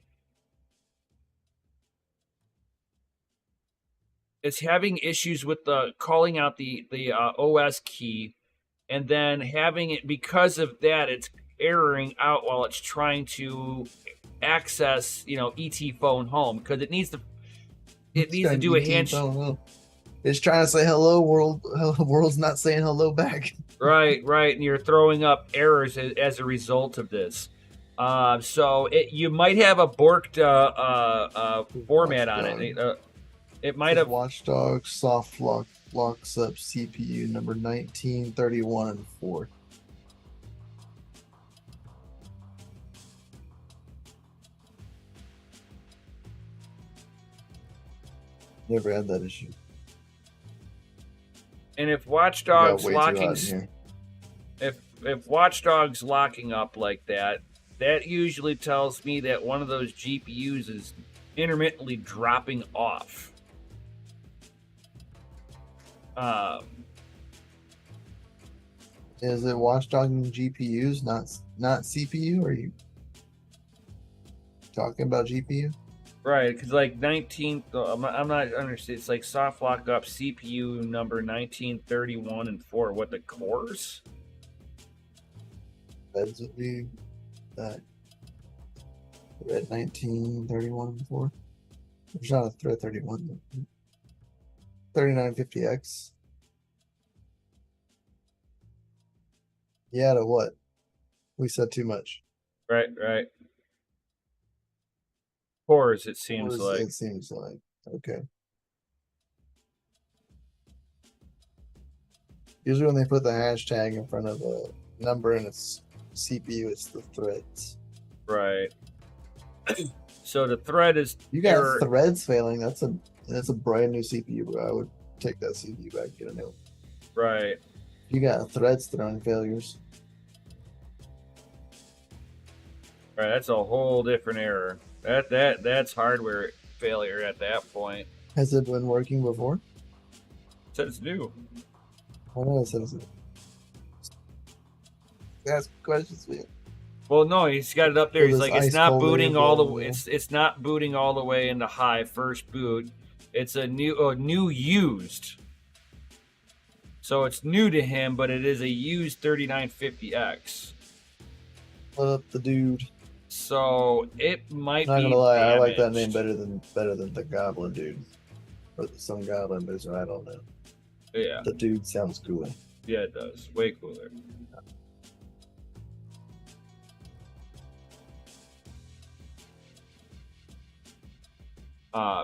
having issues with the calling out the OS key, and then having it, because of that, it's erroring out while it's trying to access, ET phone home, because it needs to do a handshake. It's trying to say hello world. World's not saying hello back. Right, and you're throwing up errors as a result of this. So you might have a borked format on it. It might have Watchdog soft locks up CPU number 1931 and 4. Never had that issue. And if Watchdog's locking, if Watchdog's locking up like that, that usually tells me that one of those GPUs is intermittently dropping off. Is it watchdogging GPUs, not CPU? Or are you talking about GPU? Right, because like 19, I'm not understanding. It's like soft lock up CPU number 1931 and 4. What, the cores? That would be that. Thread 1931 before. There's not a thread 31. 3950X. Yeah, to what? We said too much. Right, right. Cores, it seems Cores, like. it seems like. Okay. Usually when they put the hashtag in front of a number and it's CPU, it's the threads. Right. So the thread is You got error. threads failing. That's a brand new CPU, bro. I would take that CPU back, get a new one. Right. You got threads throwing failures. Right. That's a whole different error. That's hardware failure at that point. Has it been working before? It said it's new. I know it says it. Ask questions, man. Well, no, he's got it up there. So He's this like, it's ice not cold booting air all the blowing, it's not booting all the way into high first boot. It's a new used. So it's new to him, but it is a used 3950X. What up, the dude? So it might Not be gonna lie, damaged. I like that name better than the Goblin dude, or some Goblin dude. I don't know. Yeah, The dude sounds cooler. yeah, it does. Way cooler.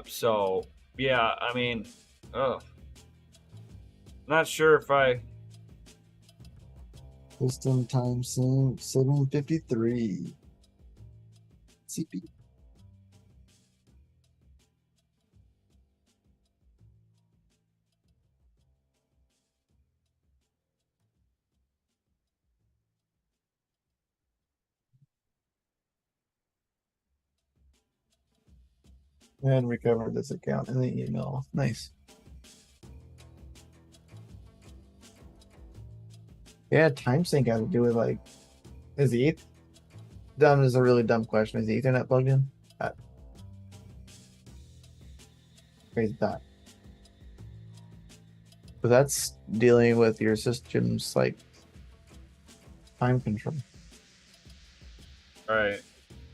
So yeah, I mean, not sure if I. System time 753. CPU. And recovered this account in the email. Nice. Yeah, time sync had to do with like, is the dumb is a really dumb question. Is the Ethernet plugged in? Crazy thought. But that's dealing with your system's like time control. All right.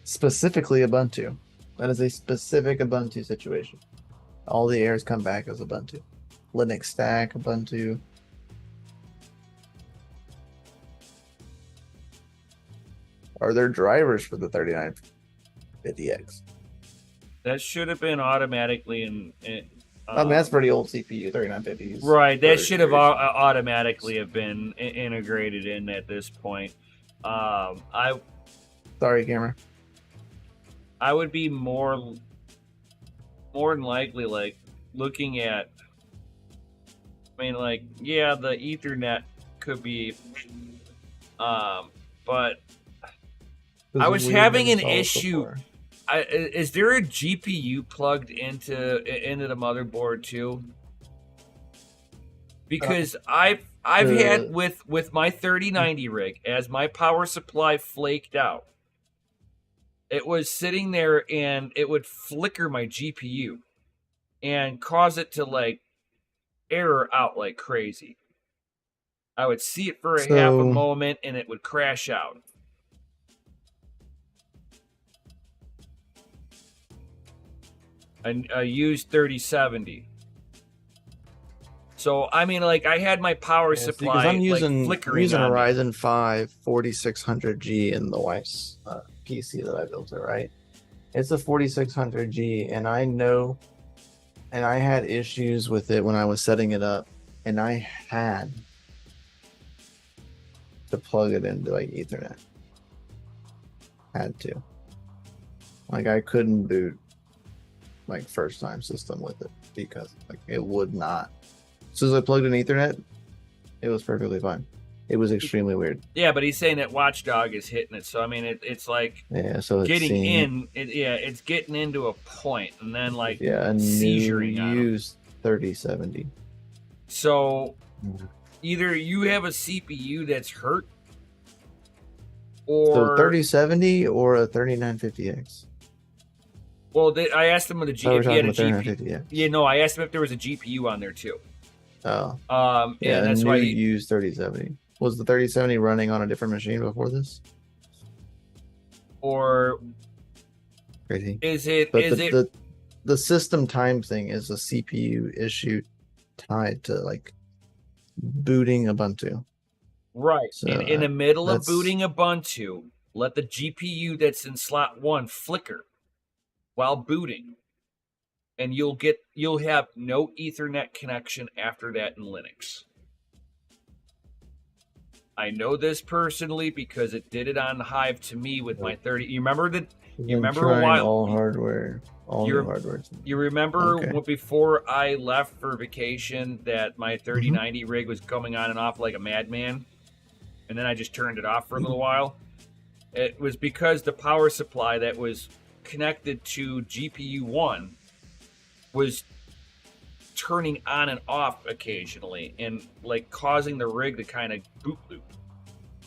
Specifically Ubuntu. That is a specific Ubuntu situation. All the errors come back as Ubuntu. Linux stack, Ubuntu. Are there drivers for the 3950X? That should have been automatically in. I mean, that's pretty old CPU, 3950s. Right, that should have automatically have been integrated in at this point. Sorry, camera. I would be more than likely like looking at. I mean, like, yeah, the Ethernet could be, but I was having an issue. Is there a GPU plugged into the motherboard too? Because I've had with my 3090 rig, as my power supply flaked out, it was sitting there and it would flicker my GPU and cause it to like error out like crazy. I would see it for half a moment and it would crash out. A used 3070. So I mean, like, I had my power supply. Because I'm using like, flickering a on me. Ryzen 5 4600G in the wife's PC that I built it, right? It's a 4600G, and I know, and I had issues with it when I was setting it up, and I had to plug it into like Ethernet. Had to. Like, I couldn't boot like first time system with it because like it would not. As soon as I plugged in Ethernet, it was perfectly fine. It was extremely weird. Yeah, but he's saying that Watchdog is hitting it. So I mean, it's like So it's getting in. It's getting into a point, and then like a seizuring new on used 3070. So either you have a CPU that's hurt, or So 3070 or a 3950X. Well, I asked him with a Oh, we're if he had talking a about GPU. 3950X. Yeah, no, I asked him if there was a GPU on there too. Oh, And yeah, that's new why used 3070. Was the 3070 running on a different machine before this? or crazy. Is it? But Is it? the system time thing is a CPU issue tied to like booting Ubuntu. Right. So In the middle of that's booting Ubuntu, let the GPU that's in slot 1 flicker while booting, and you'll have no Ethernet connection after that in Linux. I know this personally because it did it on Hive to me with my 30. You remember that? You remember a trying while? all hardware, all new hardware. You remember Okay. before I left for vacation that my 3090 rig was coming on and off like a madman, and then I just turned it off for a little while? It was because the power supply that was connected to GPU 1 was turning on and off occasionally and like causing the rig to kind of boot loop.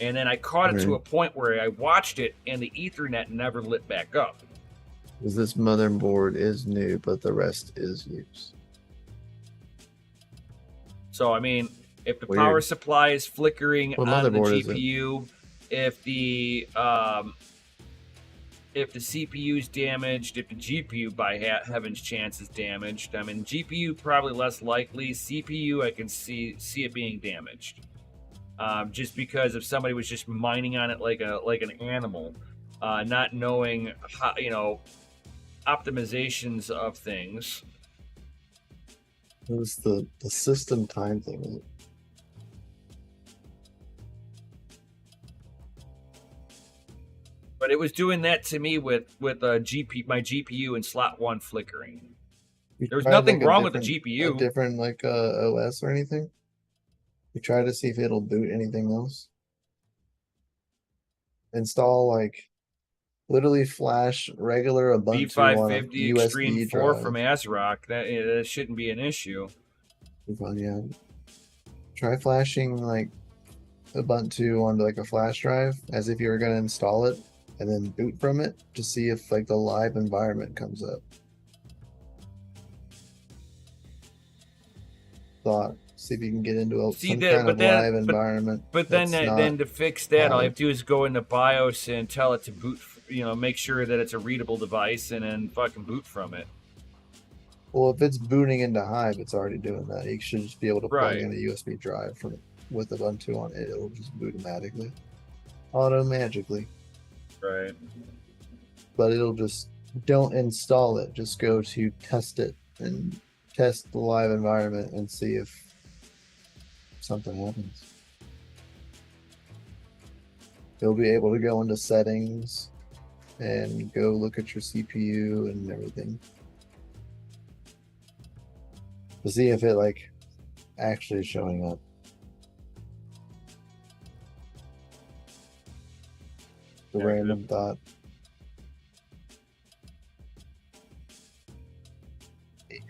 And then I caught it to a point where I watched it and the Ethernet never lit back up. Because this motherboard is new, but the rest is used. So I mean, if the power supply is flickering on the GPU, if the CPU is damaged, if the GPU by heaven's chance is damaged, I mean GPU probably less likely. CPU I can see it being damaged, just because if somebody was just mining on it like an animal, not knowing how, optimizations of things. It was the system time thing. But it was doing that to me with my GPU in slot 1 flickering. There was nothing wrong with the GPU. A different OS or anything? You try to see if it'll boot anything else. Install literally flash regular Ubuntu on a B550 USB Extreme 4 drive. from ASRock. That shouldn't be an issue. Yeah. Try flashing Ubuntu onto a flash drive as if you were going to install it, and then boot from it to see if the live environment comes up. See if you can get into some kind of live environment. But then to fix that, all you have to do is go into BIOS and tell it to boot. Make sure that it's a readable device, and then fucking boot from it. Well, if it's booting into Hive, it's already doing that. You should just be able to plug in a USB drive with Ubuntu on it. It'll just boot auto-magically. Right. But it'll just, don't install it. Just go to test it and test the live environment and see if something happens. You'll be able to go into settings and go look at your CPU and everything to see if it actually is showing up. The random thought.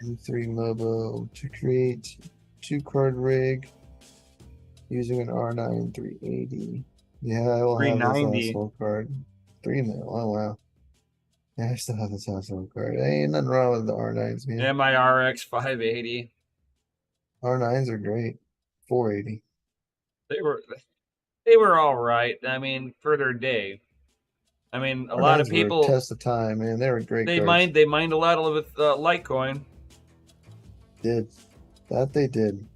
M3 Mobile to create 2-card rig using an R9 380. Yeah, I will have this household card. 3 mil. Oh wow. Yeah, I still have this household card. Ain't nothing wrong with the R9s, man. My RX 580. R9s are great. 480. They were all right. I mean, for their day. I mean, a lot of people were a test of time, man. They were great. They mined a lot with Litecoin. They did.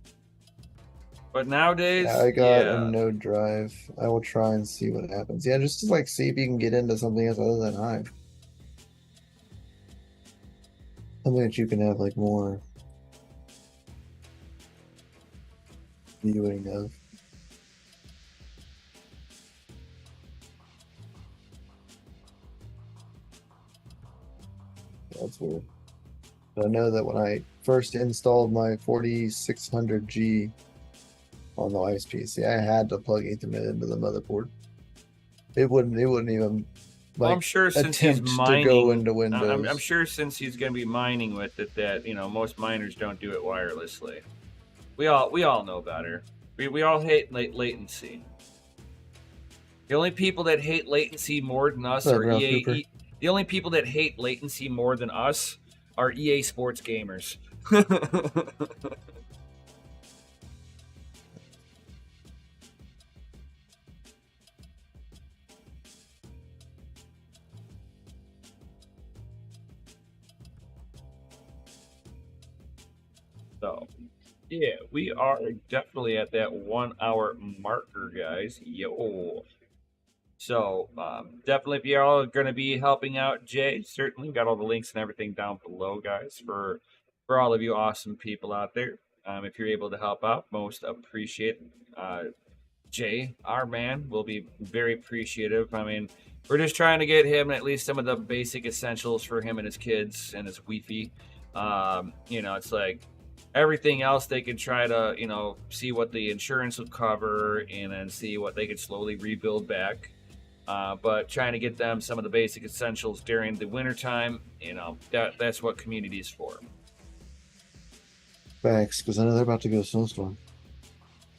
But nowadays, I got a node drive. I will try and see what happens. Yeah, just to see if you can get into something else other than Hive. Something that you can have more viewing of. That's weird. But I know that when I first installed my 4600G on the Ice PC, I had to plug Ethernet into the motherboard. It wouldn't even I'm sure since he's mining, to go into Windows. I'm sure since he's going to be mining with it that most miners don't do it wirelessly. We all know better. We all hate latency. The only people that hate latency more than us are EA. The only people that hate latency more than us are EA Sports gamers. So, yeah, we are definitely at that 1 hour marker, guys. Yo. So, definitely, if you're all going to be helping out Jay, certainly we got all the links and everything down below, guys, for all of you awesome people out there. If you're able to help out, most appreciated. Jay, our man, will be very appreciative. I mean, we're just trying to get him at least some of the basic essentials for him and his kids and his wifey. It's like everything else they could try to, see what the insurance would cover and then see what they could slowly rebuild back. But trying to get them some of the basic essentials during the wintertime, that's what community is for. Facts, because I know they're about to go snowstorm.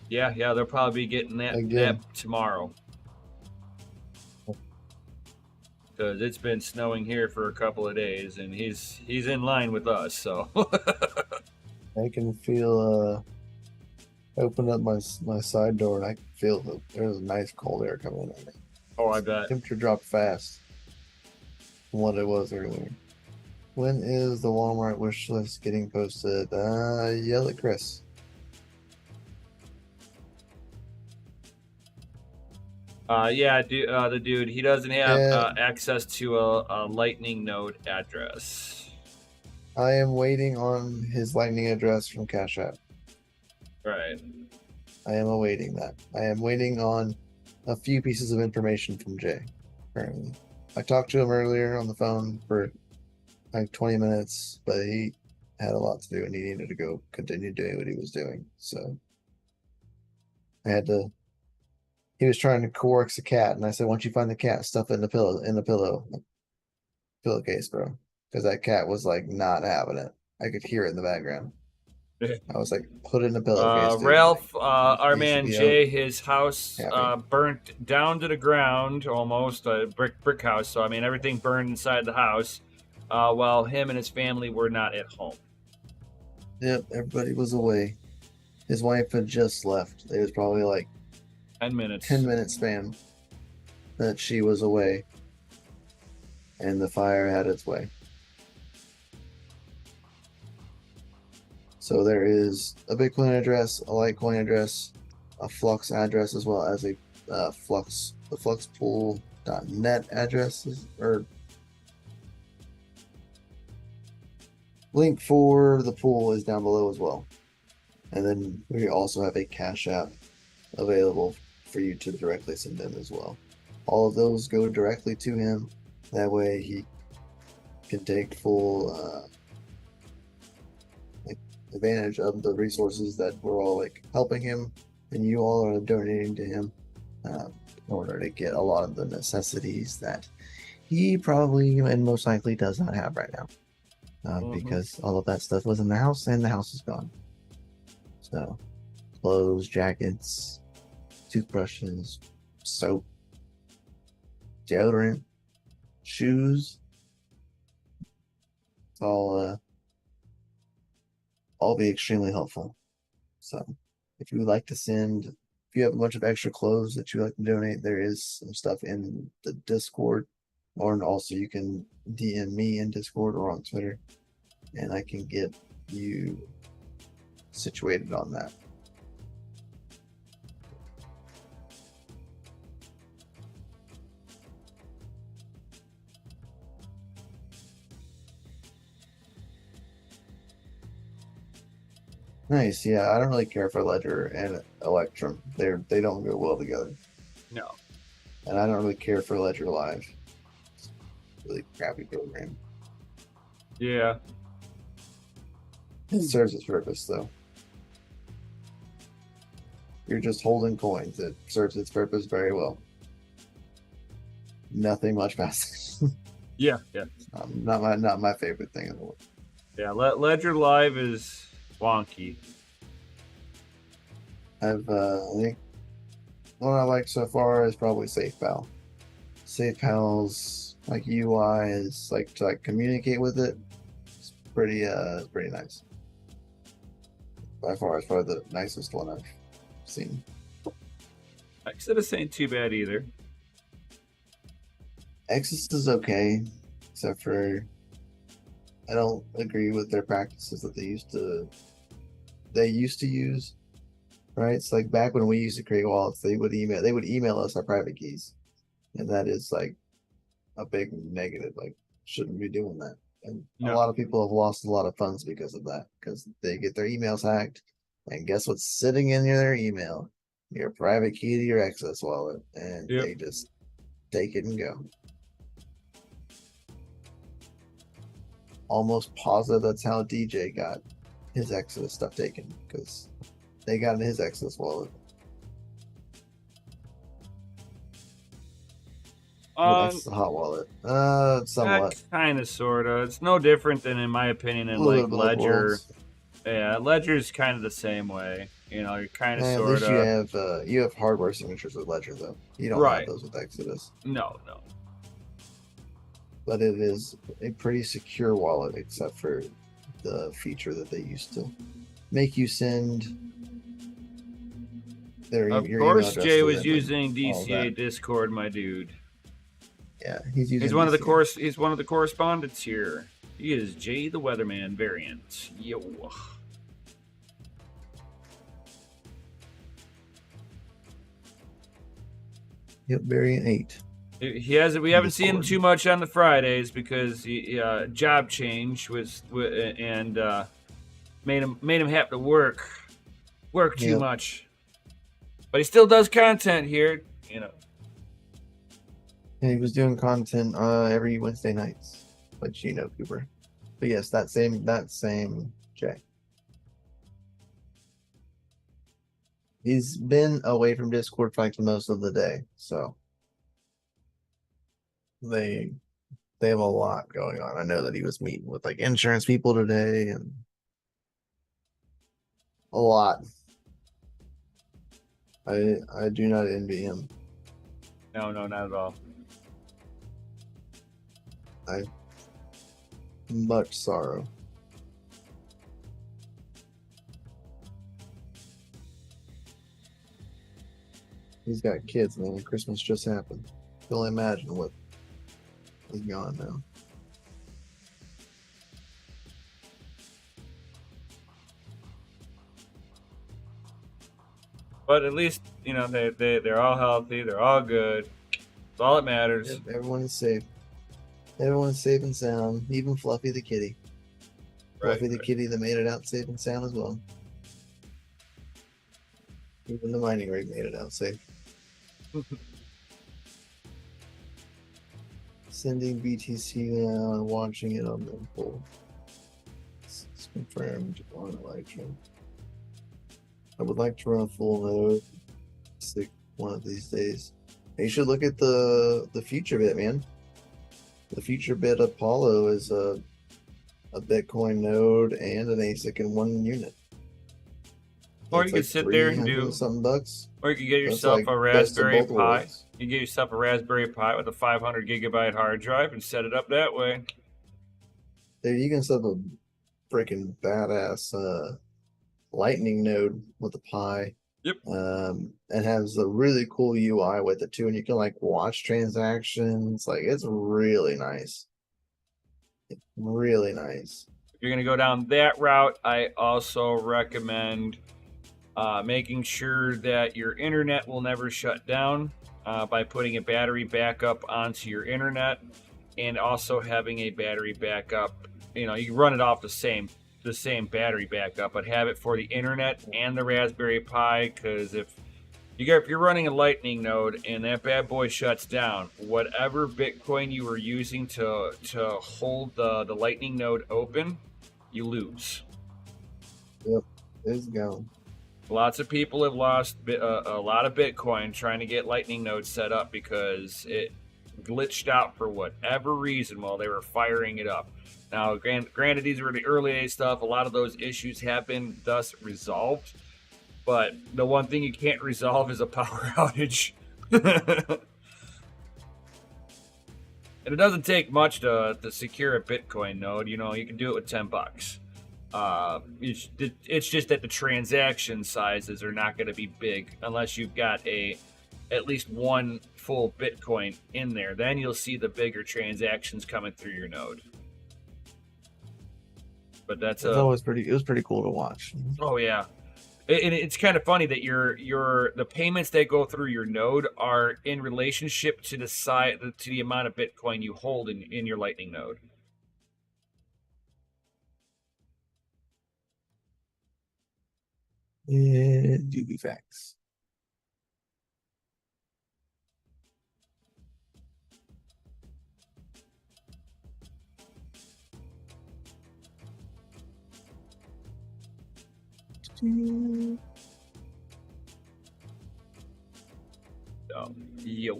Yeah, they'll probably be getting that tomorrow. Because it's been snowing here for a couple of days, and he's in line with us, so. I can feel, open up my side door, and I can feel there's a nice cold air coming in. Oh, I bet. Temperature dropped fast from what it was earlier. When is the Walmart wish list getting posted? Yell at Chris. The dude, he doesn't have access to a Lightning node address. I am waiting on his Lightning address from CashApp. Right. I am awaiting that. I am waiting on a few pieces of information from Jay currently. I talked to him earlier on the phone for like 20 minutes, but he had a lot to do and he needed to go continue doing what he was doing. So I had to. He was trying to coax a cat, and I said, "Once you find the cat, stuff it in the pillowcase, bro," because that cat was like not having it. I could hear it in the background. I was like, "Put it in the pillowcase, dude." Ralph, our man Jay, out. his house burnt down to the ground, almost a brick house. So I mean, everything burned inside the house, while him and his family were not at home. Yep, everybody was away. His wife had just left. It was probably like 10 minutes. 10-minute span that she was away, and the fire had its way. So there is a Bitcoin address, a Litecoin address, a Flux address, as well as a the fluxpool.net addresses, or link for the pool is down below as well. And then we also have a Cash App available for you to directly send in as well. All of those go directly to him. That way he can take full advantage of the resources that we're all helping him, and you all are donating to him in order to get a lot of the necessities that he probably and most likely does not have right now, because all of that stuff was in the house and the house is gone. So clothes, jackets, toothbrushes, soap, deodorant, shoes, it's all be extremely helpful. So if you would like to send, if you have a bunch of extra clothes that you like to donate, there is some stuff in the Discord, or also you can DM me in Discord or on Twitter, and I can get you situated on that. Nice, yeah. I don't really care for Ledger and Electrum. They don't go well together. No. And I don't really care for Ledger Live. It's a really crappy program. Yeah. It serves its purpose though. You're just holding coins. It serves its purpose very well. Nothing much past. Yeah. Not my favorite thing in the world. Yeah, Ledger Live is wonky. I think one I like so far is probably SafePal. SafePal's UI is to communicate with it. It's pretty nice. By far, it's probably the nicest one I've seen. Exodus ain't too bad either. Exodus is okay, except for I don't agree with their practices that they used to they used to use, right? It's like back when we used to create wallets, they would email us our private keys, and that is like a big negative. Like, shouldn't be doing that. And a No. lot of people have lost a lot of funds because of that, because they get their emails hacked, and guess what's sitting in their email? Your private key to your Access wallet, and Yep. they just take it and go. Almost positive that's how DJ got his Exodus stuff taken, because they got in his Exodus wallet. That's the hot wallet. Somewhat. Kind of, sort of. It's no different than, in my opinion, A in little like bit of both Ledger. worlds. Yeah, Ledger's kind of the same way. You know, you're kind of At sort least of. you have hardware signatures with Ledger though. You don't have Right. those with Exodus. No. But it is a pretty secure wallet, except for the feature that they used to make you send your Of email course, address Jay to was them using and all of DCA that. Discord, my dude. Yeah, he's using He's one of the DCA. He's one of the correspondents here. He is Jay the Weatherman variant. Yo. Yep, variant 8. He hasn't. We haven't seen him Discord. too much on the Fridays because he, job change and made him have to work too Yep. much. But he still does content here, you know. And he was doing content every Wednesday nights, but you know, Cooper. But yes, that same Jay. He's been away from Discord for like most of the day, so they have a lot going on. I know that he was meeting with like insurance people today and a lot. I do not envy him. No, not at all. Much sorrow. He's got kids, man. Christmas just happened. Can only imagine what is gone now. But at least, you know, they're all healthy. They're all good. That's all that matters. Yep, everyone is safe. Everyone's safe and sound. Even Fluffy the kitty. Fluffy the kitty that made it out safe and sound as well. Even the mining rig made it out safe. Sending BTC now and watching it on the poll. It's confirmed on Livestream. I would like to run a full node one of these days. You should look at the future bit, man. The future bit Apollo is a Bitcoin node and an ASIC in one unit. Or you could sit there and do something bucks. Or you could get yourself like a Raspberry best of both Pi. worlds. You get yourself a Raspberry Pi with a 500 gigabyte hard drive and set it up that way. Dude, you can set up a freaking badass Lightning node with a Pi. Yep. And has a really cool UI with it too, and you can like watch transactions. Like, it's really nice. Really nice. If you're gonna go down that route, I also recommend making sure that your internet will never shut down by putting a battery backup onto your internet, and also having a battery backup. You know, you can run it off the same battery backup, but have it for the internet and the Raspberry Pi, because if you're running a Lightning node and that bad boy shuts down, whatever Bitcoin you were using to hold the Lightning node open, you lose. Yep, it's gone. Lots of people have lost a lot of Bitcoin trying to get Lightning nodes set up because it glitched out for whatever reason while they were firing it up. Now, granted, these were the early days stuff. A lot of those issues have been thus resolved. But the one thing you can't resolve is a power outage. And it doesn't take much to secure a Bitcoin node. You know, you can do it with $10. It's just that the transaction sizes are not going to be big unless you've got at least one full Bitcoin in there. Then you'll see the bigger transactions coming through your node. But that's It was pretty cool to watch. Oh yeah. And it's kind of funny that the payments that go through your node are in relationship to the amount of Bitcoin you hold in your Lightning node. It do be facts. Yo.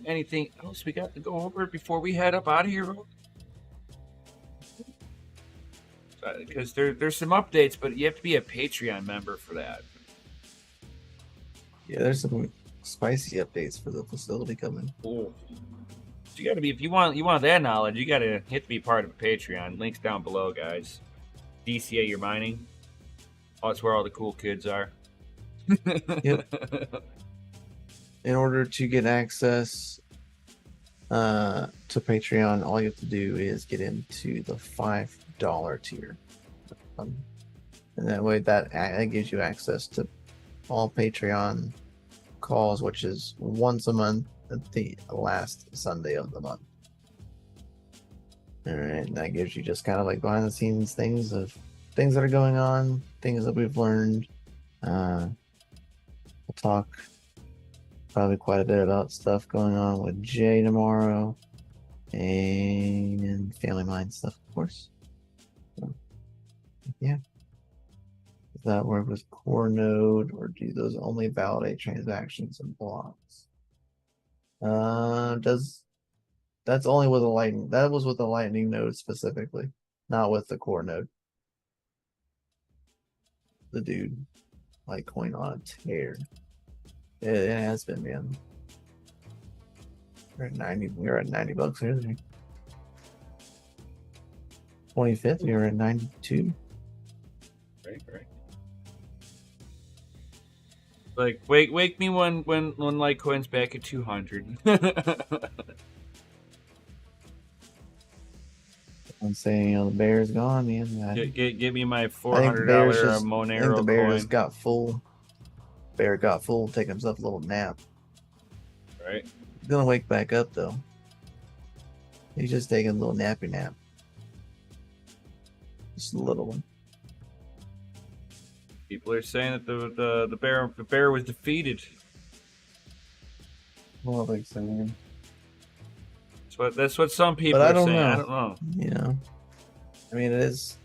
Anything else we got to go over before we head up out of here? Because there's some updates, but you have to be a Patreon member for that. Yeah, there's some spicy updates for the facility coming. Cool. So you got to be, if you want that knowledge, you got to be part of a Patreon. Links down below, guys. DCA your mining. Oh, that's where all the cool kids are. Yep. In order to get access to Patreon, all you have to do is get into the $5 tier. And that way that gives you access to all Patreon calls, which is once a month at the last Sunday of the month. All right, and that gives you just kind of like behind the scenes things that are going on, things that we've learned. We'll talk probably quite a bit about stuff going on with Jay tomorrow and Family Mind stuff, of course. So, yeah. Does that work with core node, or do those only validate transactions and blocks? That's only with the lightning. That was with the lightning node specifically, not with the core node. The dude, Litecoin on a tear. It has been, man. We're at 90. We're at $90 here. 25th, we were at 92. Right. Like wake me when Litecoin's back at 200. I'm saying, the bear's gone, man. Give me my $400 Monero I think the bear coin. just got full. Bear got full, taking himself a little nap. Right. He's gonna wake back up though. He's just taking a little nappy nap. Just a little one. People are saying that the bear was defeated. Well, like saying. That's what some people But are saying. know. I don't know. I mean, it is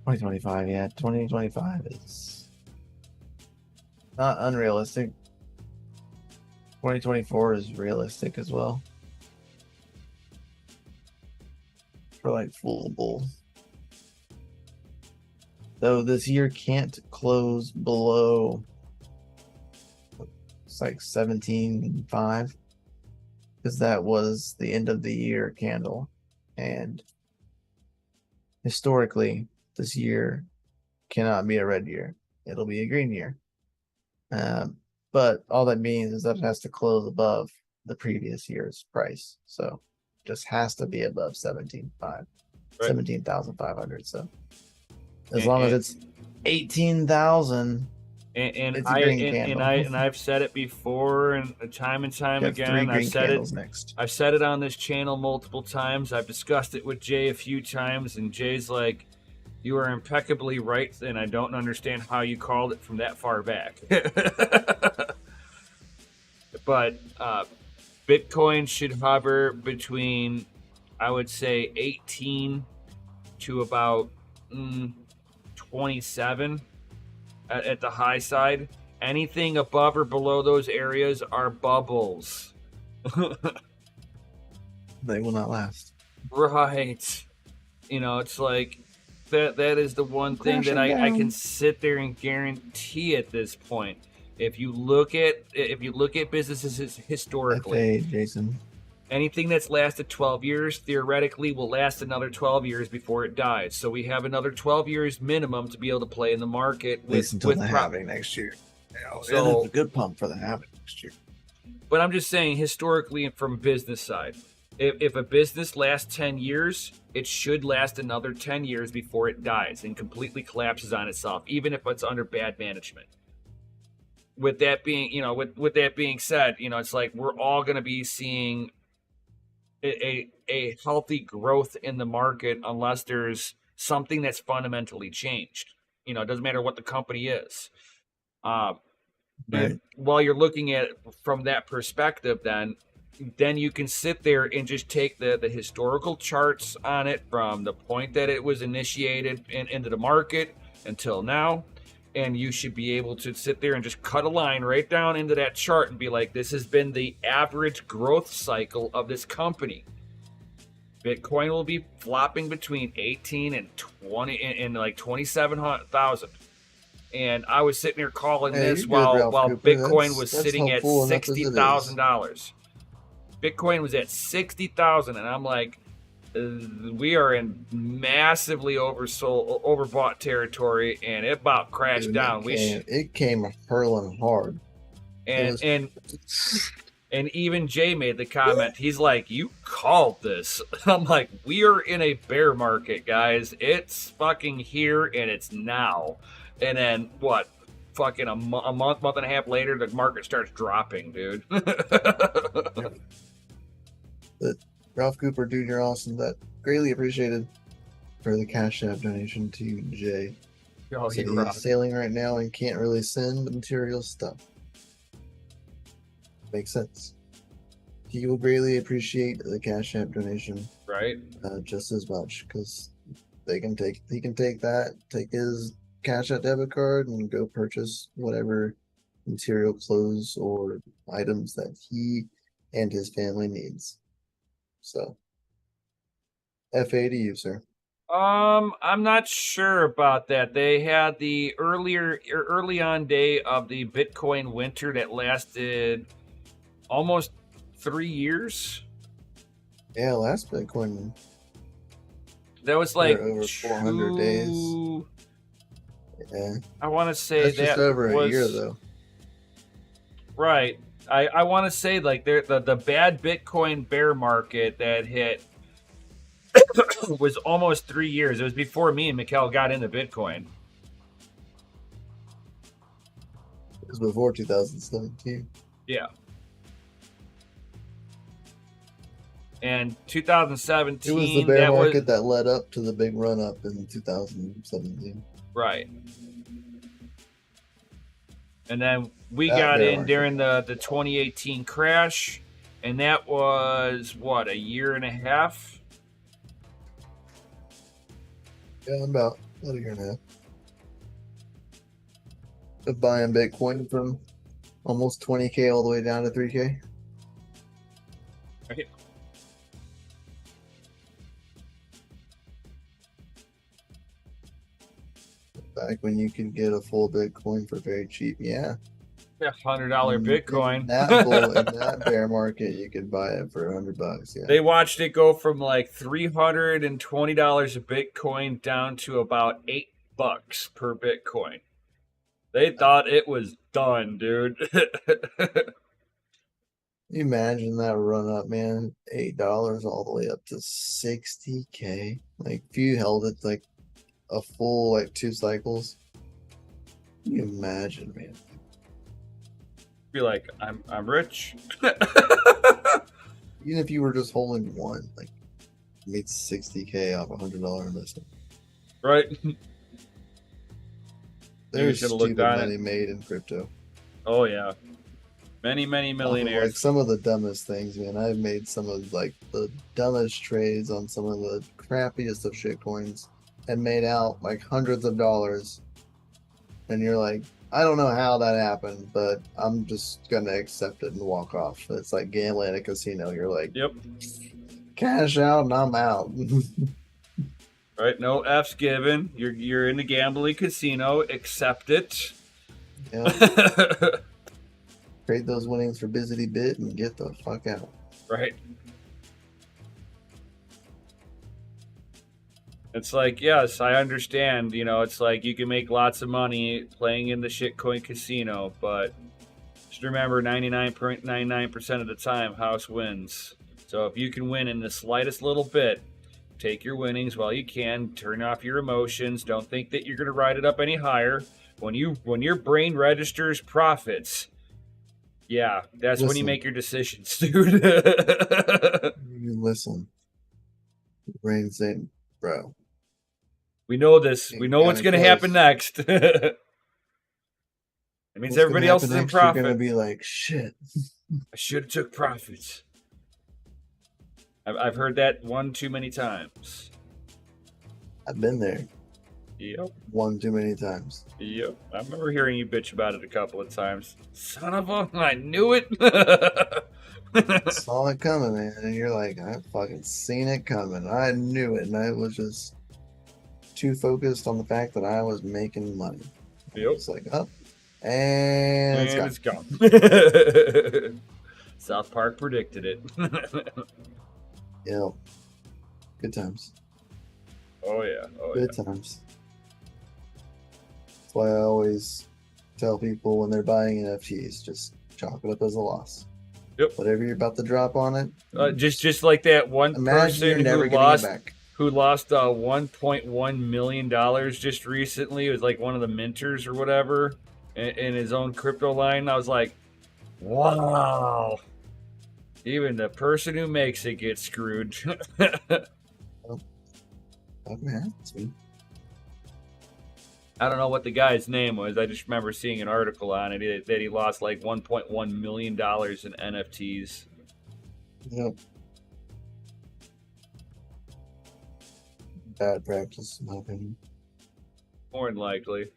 2025. Yeah, 2025 is not unrealistic. 2024 is realistic as well. For like full bull. Though this year can't close below, it's like 17.5, because that was the end of the year candle, and historically this year cannot be a red year. It'll be a green year. But all that means is that it has to close above the previous year's price. So it just has to be above 17.5, 17,500. So as long as it's 18,000, it's a green candle. And I've said it before, and time again. I've said it on this channel multiple times. I've discussed it with Jay a few times, and Jay's like, "You are impeccably right, and I don't understand how you called it from that far back." But Bitcoin should hover between, I would say, 18 to about 27 at the high side. Anything above or below those areas are bubbles. They will not last. Right. It's like that is the one thing that I can sit there and guarantee at this point. If you look at businesses historically, Jason, anything that's lasted 12 years theoretically will last another 12 years before it dies. So we have another 12 years minimum to be able to play in the market at least until the halving next year. So it's a good pump for the halving next year. But I'm just saying, historically and from business side, If a business lasts 10 years, it should last another 10 years before it dies and completely collapses on itself, even if it's under bad management. With that being, with that being said, it's like we're all going to be seeing a healthy growth in the market unless there's something that's fundamentally changed. It doesn't matter what the company is. And Right. while you're looking at it from that perspective, then you can sit there and just take the historical charts on it from the point that it was initiated into the market until now. And you should be able to sit there and just cut a line right down into that chart and be like, this has been the average growth cycle of this company. Bitcoin will be flopping between 18 and 20 and like 27,000. And I was sitting here calling this while Bitcoin was sitting at $60,000. Bitcoin was at 60,000, and I'm like, we are in massively overbought territory, and it about crashed down. It came hurling hard, and even Jay made the comment. He's like, "You called this." I'm like, "We are in a bear market, guys. It's fucking here, and it's now." And then what? Fucking a month and a half later, the market starts dropping, dude. But Ralph Cooper, dude, you're awesome. That greatly appreciated for the Cash App donation to Jay. Oh, So he's sailing right now and can't really send material stuff. Makes sense. He will greatly appreciate the Cash App donation, right? Just as much, because he can take his Cash App debit card and go purchase whatever material, clothes, or items that he and his family needs. So, FA to you, sir. I'm not sure about that. They had the early on day of the Bitcoin winter that lasted almost 3 years. Yeah, last Bitcoin. That was like over 400 days. Yeah. I want to say that's just over a year though. Right. I want to say like the bad Bitcoin bear market that hit was almost 3 years. It was before me and Mikkel got into Bitcoin. It was before 2017. Yeah. And 2017. It was the bear market that led up to the big run up in 2017. Right. And then we got in during the 2018 crash, and that was what, a year and a half? Yeah, about a year and a half. Of buying Bitcoin from almost 20K all the way down to 3K. Right. Back when you could get a full Bitcoin for very cheap, yeah. $100 Bitcoin. In that bear market, you could buy it for $100. Yeah. They watched it go from like $320 a Bitcoin down to about $8 per Bitcoin. They thought it was done, dude. Imagine that run up, man. $8 all the way up to 60K. Like if you held it like a full like 2 cycles, can you imagine, man? Be like, I'm rich. Even if you were just holding one, like you made 60K off $100 investment. Right. There's stupid money made in crypto. Oh yeah. Many millionaires. Like some of the dumbest things, man. I've made some of like the dumbest trades on some of the crappiest of shit coins and made out like hundreds of dollars. And you're like, I don't know how that happened, but I'm just gonna accept it and walk off. It's like gambling at a casino. You're like, yep, cash out and I'm out. Right, no F's given. You're in the gambling casino. Accept it. Yeah. Trade those winnings for Bizzity Bit and get the fuck out. Right. It's like, yes, I understand. It's like you can make lots of money playing in the shitcoin casino, but just remember 99.99% of the time, house wins. So if you can win in the slightest little bit, take your winnings while you can. Turn off your emotions. Don't think that you're going to ride it up any higher. When your brain registers profits, yeah, that's when you make your decisions, dude. You listen. Your brain's saying, bro. We know this. We know what's going to happen next. It means everybody else is in profit. You're going to be like, shit. I should have took profits. I've heard that one too many times. I've been there. Yep. One too many times. Yep. I remember hearing you bitch about it a couple of times. Son of a, I knew it. Saw it coming, man. And you're like, I fucking seen it coming. I knew it. And I was just too focused on the fact that I was making money. Yep. It's like, up. And it's gone. South Park predicted it. Yeah. Good times. Oh, yeah. Good times. That's why I always tell people when they're buying NFTs, just chalk it up as a loss. Yep. Whatever you're about to drop on it. Just like that one person who lost $1.1 million just recently. It was like one of the mentors or whatever in his own crypto line. I was like, wow. Even the person who makes it gets screwed. I don't know what the guy's name was. I just remember seeing an article on it that he lost like $1.1 million in NFTs. Yep. Bad practice, in my opinion. More than likely.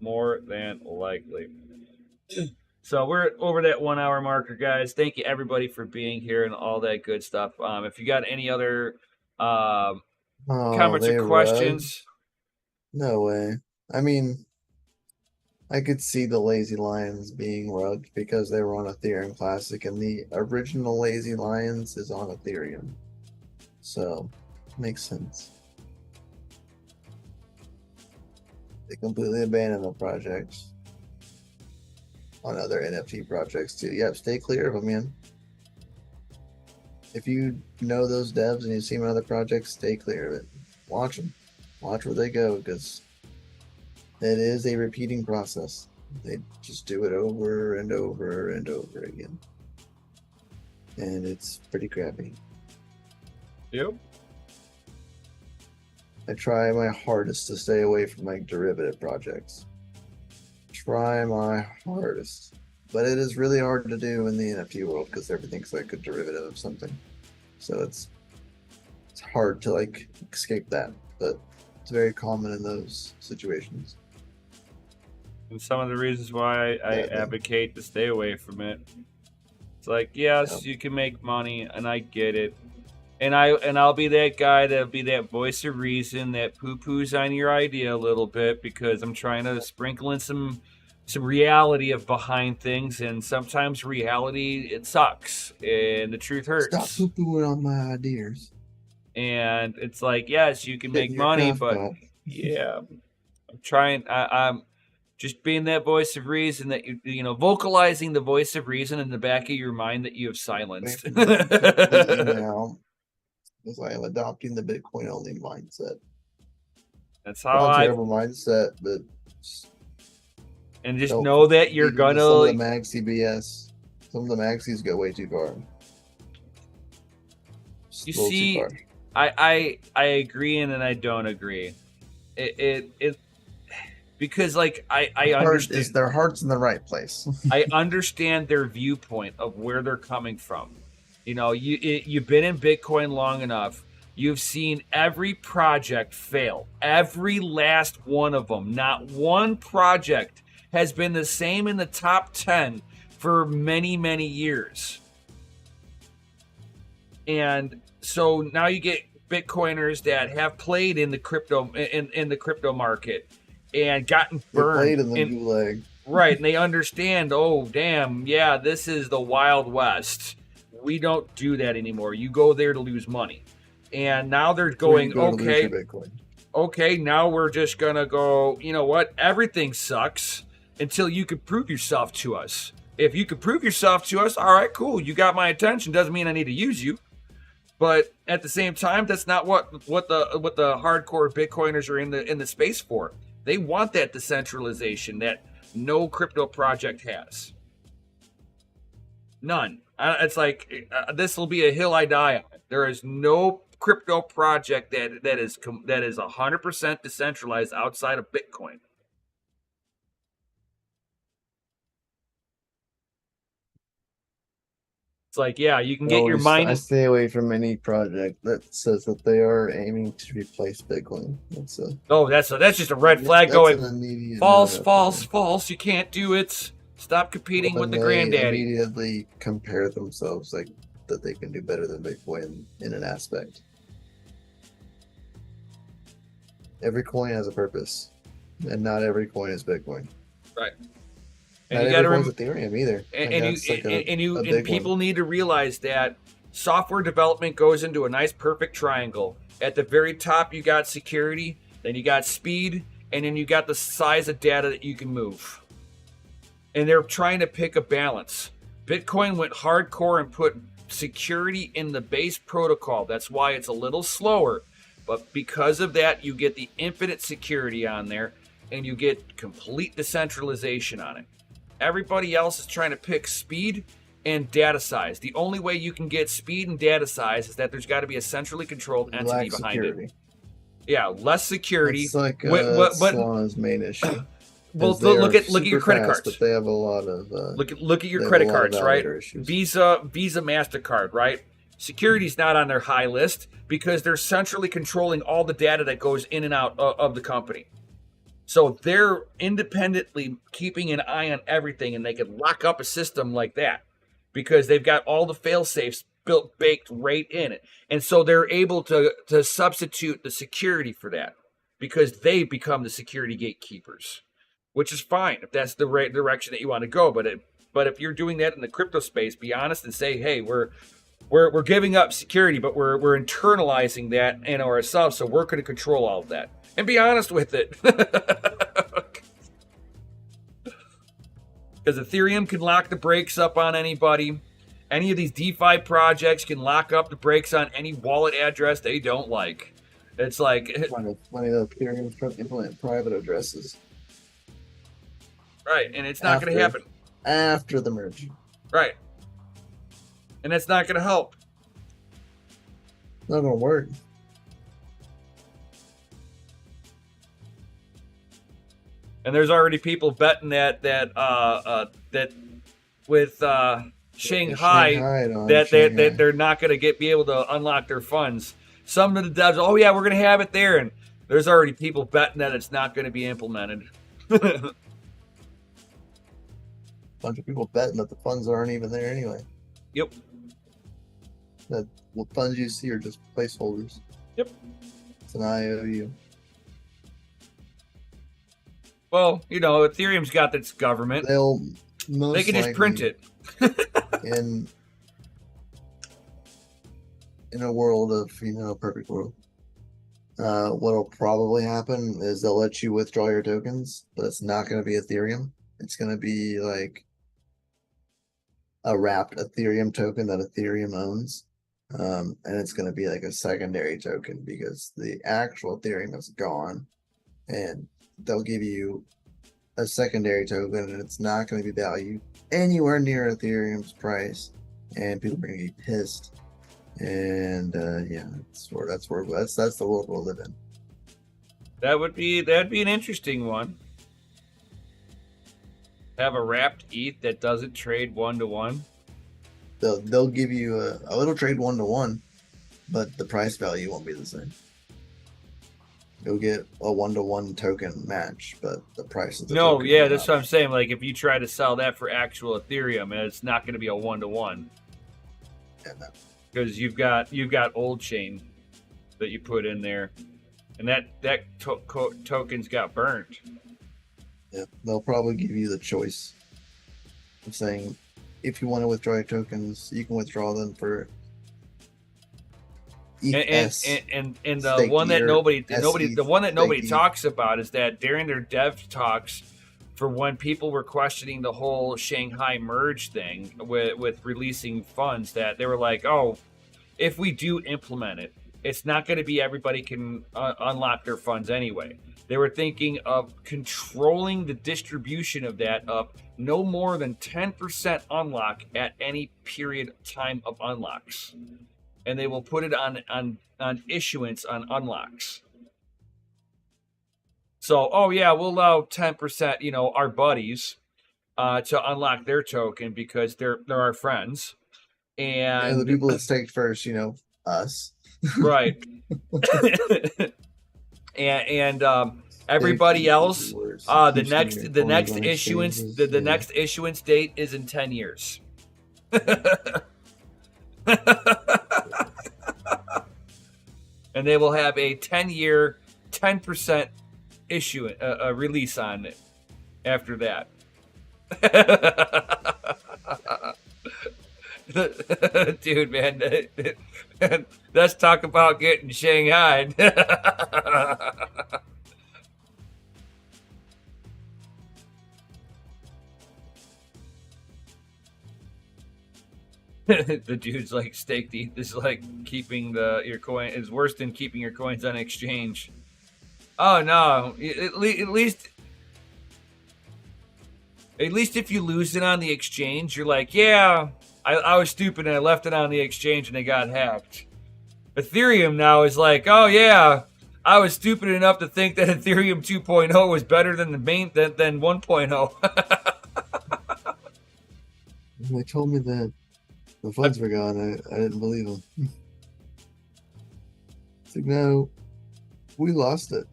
More than likely. So we're over that 1 hour marker, guys. Thank you everybody for being here and all that good stuff. If you got any other comments or questions. No way. I mean, I could see the Lazy Lions being rugged because they were on Ethereum Classic and the original Lazy Lions is on Ethereum. So, makes sense. They completely abandoned the projects. On other NFT projects too. Yep, stay clear of them, man. If you know those devs and you see them on other projects, stay clear of it. Watch them. Watch where they go, because it is a repeating process. They just do it over and over and over again. And it's pretty crappy. Yep. I try my hardest to stay away from like derivative projects. Try my hardest, but it is really hard to do in the NFT world because everything's like a derivative of something. So it's hard to like escape that, but it's very common in those situations. And some of the reasons why I advocate to stay away from it. It's like, yes, you can make money, and I get it. And I'll be that guy that'll be that voice of reason that poo-poos on your idea a little bit because I'm trying to sprinkle in some reality of behind things, and sometimes reality, it sucks and the truth hurts. Stop poo-pooing on my ideas. And it's like, yes, you can make money, but yeah, I'm just being that voice of reason that you know, vocalizing the voice of reason in the back of your mind that you have silenced. Now, because I am adopting the Bitcoin only mindset. That's how terrible mindset, but and just know that you're gonna some of the maxi BS. Some of the maxis go way too far. You see, I agree and then I don't agree. It because like I understand their heart's in the right place. I understand their viewpoint of where they're coming from. You know, you've been in Bitcoin long enough. You've seen every project fail. Every last one of them. Not one project has been the same in the top 10 for many, many years. And so now you get Bitcoiners that have played in the crypto in the crypto market and gotten burned. They played in the gulag. Right, and they understand, oh, damn, yeah, this is the Wild West. We don't do that anymore. You go there to lose money. And now they're going, okay, now we're just going to go, you know what? Everything sucks until you can prove yourself to us. If you could prove yourself to us, all right, cool. You got my attention. Doesn't mean I need to use you. But at the same time, that's not what the hardcore Bitcoiners are in the space for. They want that decentralization that no crypto project has. None. It's like this will be a hill I die on. There is no crypto project that is 100% decentralized outside of Bitcoin. It's like, yeah, you can get your mining. I stay away from any project that says that they are aiming to replace Bitcoin. That's just a red flag going false, no, false, false. You can't do it. Stop competing with the granddaddy. Immediately compare themselves like that they can do better than Bitcoin in an aspect. Every coin has a purpose, and not every coin is Bitcoin. Right. And not every coin's Ethereum either. And people need to realize that software development goes into a nice perfect triangle. At the very top, you got security, then you got speed, and then you got the size of data that you can move. And they're trying to pick a balance. Bitcoin went hardcore and put security in the base protocol. That's why it's a little slower. But because of that, you get the infinite security on there, and you get complete decentralization on it. Everybody else is trying to pick speed and data size. The only way you can get speed and data size is that there's got to be a centrally controlled entity behind it. Yeah, less security. It's like Solana's main issue. Well, look at your credit cards. But they have a lot of look at your credit cards, right? Visa, MasterCard, right? Security's not on their high list because they're centrally controlling all the data that goes in and out of the company. So they're independently keeping an eye on everything, and they can lock up a system like that because they've got all the fail-safes baked right in it. And so they're able to substitute the security for that because they become the security gatekeepers, which is fine if that's the right direction that you want to go. But if you're doing that in the crypto space, be honest and say, hey, we're giving up security, but we're internalizing that in ourselves, so we're going to control all of that. And be honest with it. Because Ethereum can lock the brakes up on anybody. Any of these DeFi projects can lock up the brakes on any wallet address they don't like. It's like... Funny that Ethereum's trying to implement private addresses. Right, and it's not going to happen. After the merge. Right. And that's not going to help. Not going to work. And there's already people betting that with Shanghai that they're not going to be able to unlock their funds. Some of the devs, oh yeah, we're going to have it there, and there's already people betting that it's not going to be implemented. Bunch of people betting that the funds aren't even there anyway. Yep. That what funds you see are just placeholders. Yep. It's an IOU. Well, Ethereum's got its government. They can just print it. in a world of, perfect world, what'll probably happen is they'll let you withdraw your tokens, but it's not going to be Ethereum. It's going to be like a wrapped Ethereum token that Ethereum owns. And it's going to be like a secondary token because the actual Ethereum is gone, and they'll give you a secondary token, and it's not going to be valued anywhere near Ethereum's price, and people are going to be pissed. And that's the world we'll live in. That'd be an interesting one. Have a wrapped ETH that doesn't trade 1-to-1. They'll give you a little trade 1-to-1, but the price value won't be the same. You'll get a 1-to-1 token match, but the price of the token that's what I'm saying. Like if you try to sell that for actual Ethereum, it's not going to be a 1-to-1. Yeah, no. Because you've got old chain that you put in there, and that token's got burnt. Yeah, they'll probably give you the choice of saying, if you want to withdraw your tokens, you can withdraw them for ETH. And the one that nobody talks about is that during their dev talks for when people were questioning the whole Shanghai merge thing with releasing funds, that they were like, oh, if we do implement it, it's not going to be everybody can unlock their funds anyway. They were thinking of controlling the distribution of that up no more than 10% unlock at any period time of unlocks. And they will put it on issuance on unlocks. So, oh yeah, we'll allow 10%, you know, our buddies to unlock their token because they're our friends. And the people that staked first, you know, us. Right. and everybody else, the next issuance date is in 10 years. And they will have a 10-year 10% issue release on it after that. Dude, man, let's talk about getting Shanghai. The dude's like, staked ETH is like keeping your coin is worse than keeping your coins on exchange. Oh no, at least if you lose it on the exchange, you're like, yeah, I was stupid and I left it on the exchange and it got hacked. Ethereum now is like, oh yeah, I was stupid enough to think that Ethereum 2.0 was better than than 1.0. They told me that the funds were gone. I didn't believe them. It's like, no, we lost it.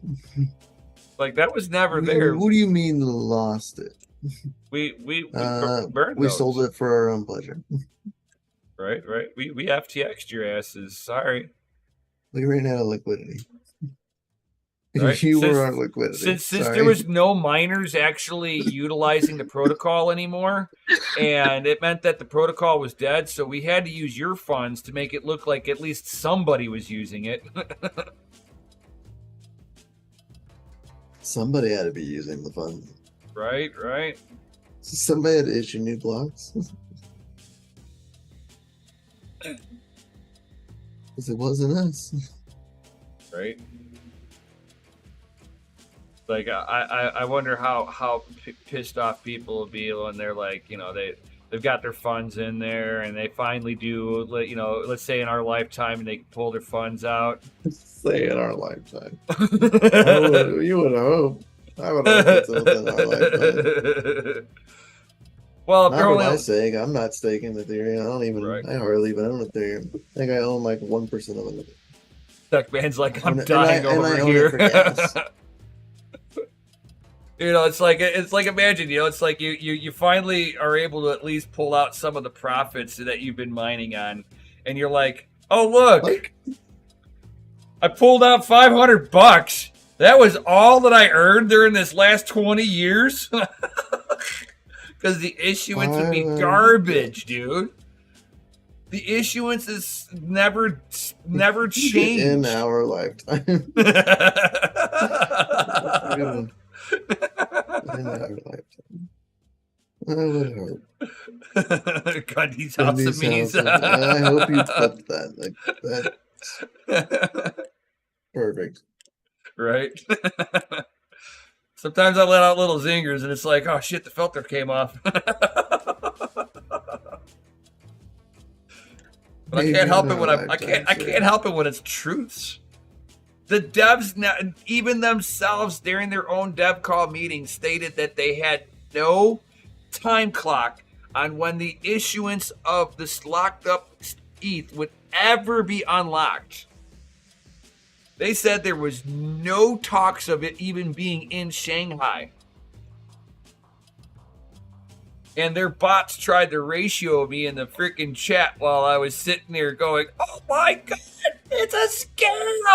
Like, that was never there. What do you mean lost it? We burned we those. sold it for our own pleasure. Right. We FTX'd your asses. Sorry. We ran out of liquidity. Right? You were on liquidity. Since there was no miners actually utilizing the protocol anymore, and it meant that the protocol was dead, so we had to use your funds to make it look like at least somebody was using it. Somebody had to be using the funds. Right. Somebody had to issue new blocks. Because it wasn't us. Right. Like, I wonder how pissed off people will be when they're like, you know, they've got their funds in there and they finally do, you know, let's say in our lifetime, and they pull their funds out. Say in our lifetime. You would hope. I would hope it's within our lifetime. Well, not for my sake. I'm not staking Ethereum. I don't even. Right. I hardly even own Ethereum. I think I own like 1% of it. Duckman's like, I'm dying over here. You know, it's like imagine, you know, it's like you finally are able to at least pull out some of the profits that you've been mining on, and you're like, oh look, I pulled out $500. That was all that I earned during this last 20 years. Because the issuance would be garbage, dude. The issuance is never changed in our lifetime. In our lifetime. I would hope. Gundy's house of means. I hope you flipped that. Like that. Perfect. Right. Sometimes I let out little zingers, and it's like, oh shit, the filter came off. But I can't help it when I can't help it when it's truths. The devs, even themselves, during their own dev call meeting, stated that they had no time clock on when the issuance of this locked up ETH would ever be unlocked. They said there was no talks of it even being in Shanghai. And their bots tried to ratio me in the freaking chat while I was sitting there going, oh my God, it's a scam!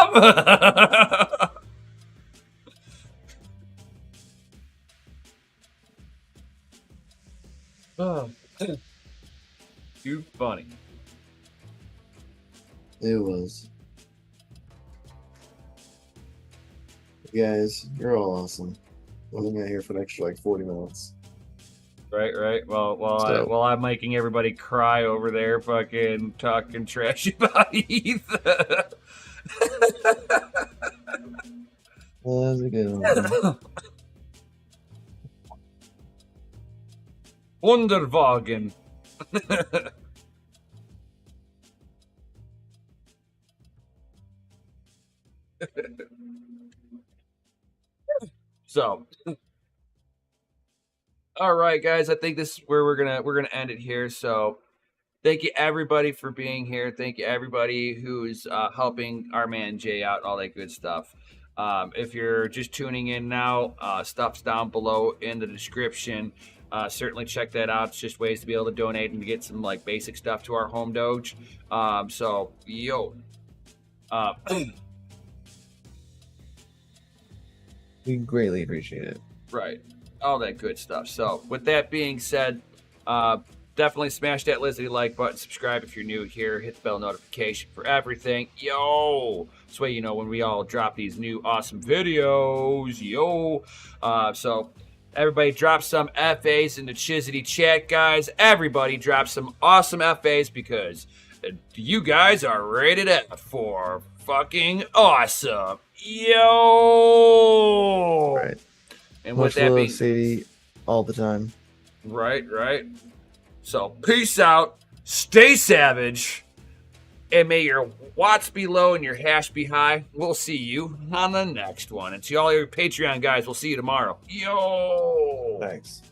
Oh, too funny. It was. You guys, you're all awesome. I'm here for an extra like 40 minutes. Right. Well, So- while I'm making everybody cry over there, fucking talking trash about ETH. Well, that was a good one. Wunderwagen. So, all right, guys. I think this is where we're gonna end it here. So, thank you everybody for being here. Thank you everybody who's helping our man Jay out and all that good stuff. If you're just tuning in now, stuff's down below in the description. Certainly check that out. It's just ways to be able to donate and to get some like basic stuff to our home Doge. So, yo. We greatly appreciate it. Right. All that good stuff. So, with that being said, definitely smash that Lizzie like button, subscribe if you're new here, hit the bell notification for everything. Yo! This way you know when we all drop these new awesome videos. Yo! So, everybody drop some FAs in the Chizity chat, guys. Everybody drop some awesome FAs because you guys are rated F for fucking awesome. Yo! Right. And Much with that love, being Sadie, all the time. right. So peace out, stay savage, and may your watts be low and your hash be high. We'll see you on the next one. And to all your Patreon guys, we'll see you tomorrow. Yo! Thanks.